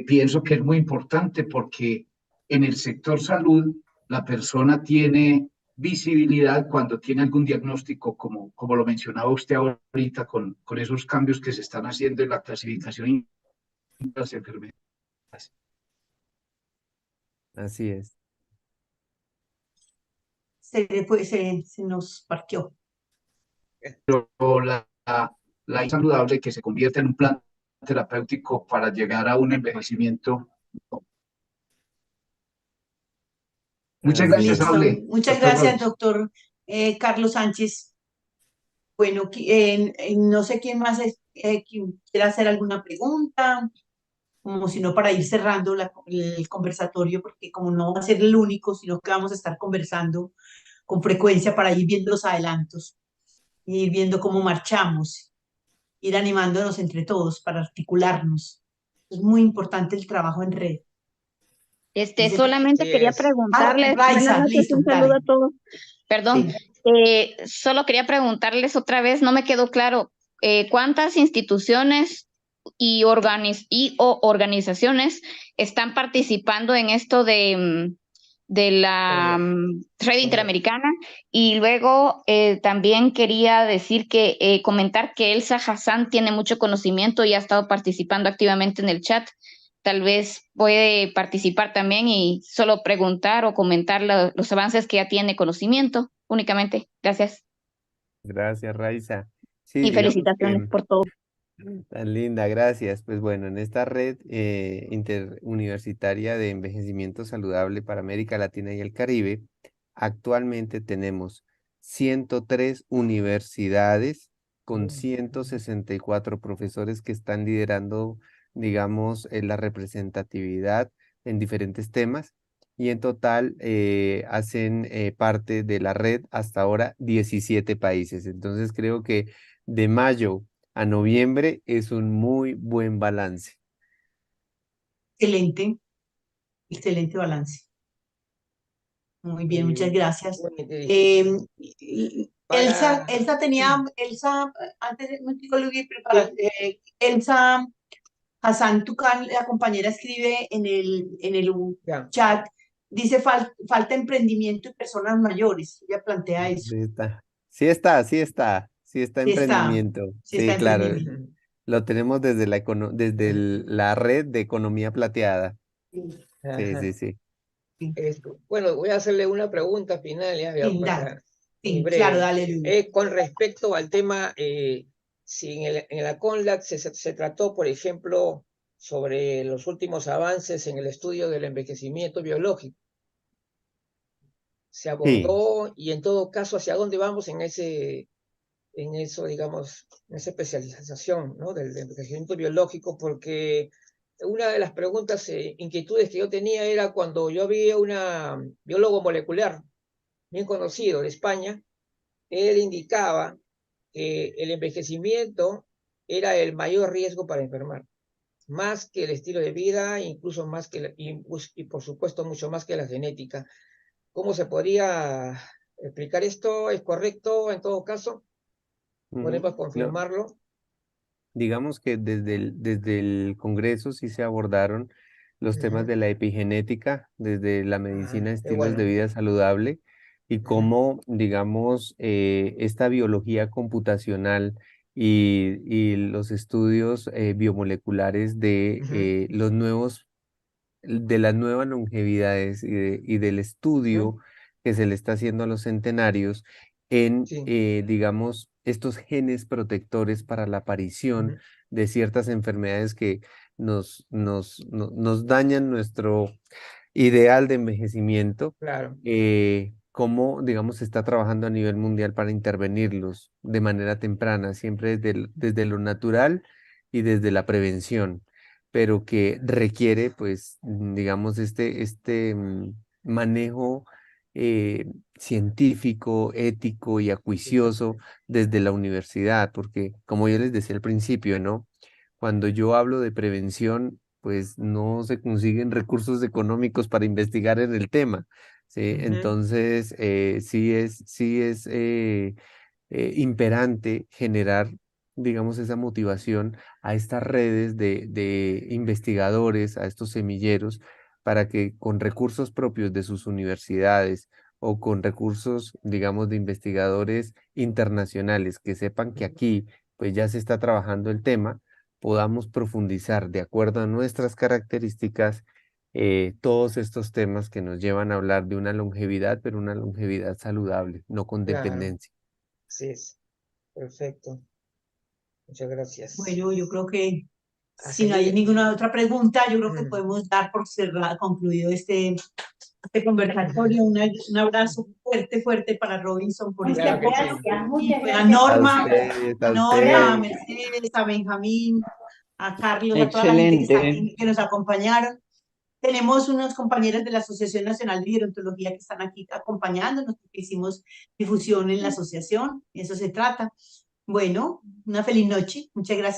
Pienso que es muy importante porque en el sector salud la persona tiene visibilidad cuando tiene algún diagnóstico, como lo mencionaba usted ahorita, con esos cambios que se están haciendo en la clasificación de las enfermedades. Así es. Se nos parqueó. Pero la saludable que se convierte en un plan terapéutico para llegar a un envejecimiento. Muchas gracias, Listo. Aule. Muchas gracias, doctor Carlos Sánchez. Bueno, no sé quién más quiera hacer alguna pregunta, como si no para ir cerrando el conversatorio, porque como no va a ser el único, sino que vamos a estar conversando con frecuencia para ir viendo los adelantos, ir viendo cómo marchamos, ir animándonos entre todos para articularnos. Es muy importante el trabajo en red. Solamente Sí quería es. preguntarles, buenas Raiza, noches, listo, un saludo dale. a todos. Perdón, Sí. solo quería preguntarles otra vez, no me quedó claro, ¿cuántas instituciones o organizaciones están participando en esto de la red interamericana? Y luego también quería decir comentar que Elsa Hassan tiene mucho conocimiento y ha estado participando activamente en el chat. Tal vez puede participar también y solo preguntar o comentar los avances que ya tiene conocimiento únicamente. Gracias Gracias, Raiza. Sí, y digamos felicitaciones que por todo. tan linda, gracias. Pues bueno, en esta red interuniversitaria de envejecimiento saludable para América Latina y el Caribe, actualmente tenemos 103 universidades con 164 profesores que están liderando, digamos, la representatividad en diferentes temas. Y en total hacen parte de la red hasta ahora 17 países. Entonces creo que de mayo a noviembre es un muy buen balance. Excelente, excelente balance. Muy bien, muchas gracias. Muy inteligente. Elsa, Para- antes me digo, Luis, Elsa Hassan Tucán, la compañera, escribe en el Ya. chat, dice falta emprendimiento y personas mayores. Ella plantea eso. Sí está. Sí está, sí está. Sí está Sí está, emprendimiento. sí está Sí, claro. emprendimiento. Lo tenemos desde la red de economía plateada. Sí, Ajá. sí, sí. Bueno, voy a hacerle una pregunta final, ya, Sí, para, muy sí, breve. claro, dale, Luis. Con respecto al tema, si en la CONLAC se trató, por ejemplo, sobre los últimos avances en el estudio del envejecimiento biológico. Se Sí. abordó y en todo caso, ¿hacia dónde vamos en eso, digamos, en esa especialización, ¿no? del envejecimiento biológico? Porque una de las preguntas, inquietudes que yo tenía era cuando yo vi a un biólogo molecular bien conocido de España, él indicaba que el envejecimiento era el mayor riesgo para enfermar, más que el estilo de vida, incluso más que, y por supuesto mucho más que la genética. ¿Cómo se podría explicar esto? ¿Es correcto en todo caso? ¿Podemos No, confirmarlo? digamos que desde el Congreso sí se abordaron los temas Ujú. de la epigenética, desde la medicina de Qué estilos de bueno. vida saludable. y cómo, digamos, esta biología computacional y los estudios biomoleculares de los nuevos, de las nuevas longevidades y del estudio que se le está haciendo a los centenarios en, Sí. digamos, estos genes protectores para la aparición de ciertas enfermedades que nos dañan nuestro ideal de envejecimiento, Claro, cómo, digamos, se está trabajando a nivel mundial para intervenirlos de manera temprana, siempre desde lo natural y desde la prevención, pero que requiere, pues, digamos, este manejo científico, ético y acuicioso desde la universidad, porque como yo les decía al principio, ¿no? Cuando yo hablo de prevención, pues no se consiguen recursos económicos para investigar en el tema, ¿sí? Entonces, sí es imperante generar, digamos, esa motivación a estas redes de investigadores, a estos semilleros, para que con recursos propios de sus universidades o con recursos, digamos, de investigadores internacionales que sepan que aquí, pues ya se está trabajando el tema, podamos profundizar de acuerdo a nuestras características todos estos temas que nos llevan a hablar de una longevidad, pero una longevidad saludable, no con claro, dependencia. sí es. Perfecto. Muchas gracias. Bueno, yo creo que A si no hay seguir. ninguna otra pregunta, yo creo que podemos dar por cerrado, concluido este conversatorio. Un abrazo fuerte, fuerte para Robinson por este Muchas Claro que sí. gracias, y muchas a gracias. Norma, A a Norma, a usted. Mercedes, a Benjamín, a Carlos, a toda la gente que está aquí, que nos acompañaron. Tenemos unos compañeros de la Asociación Nacional de Gerontología que están aquí acompañándonos, porque hicimos difusión en la asociación, eso se trata. Bueno, una feliz noche, muchas gracias.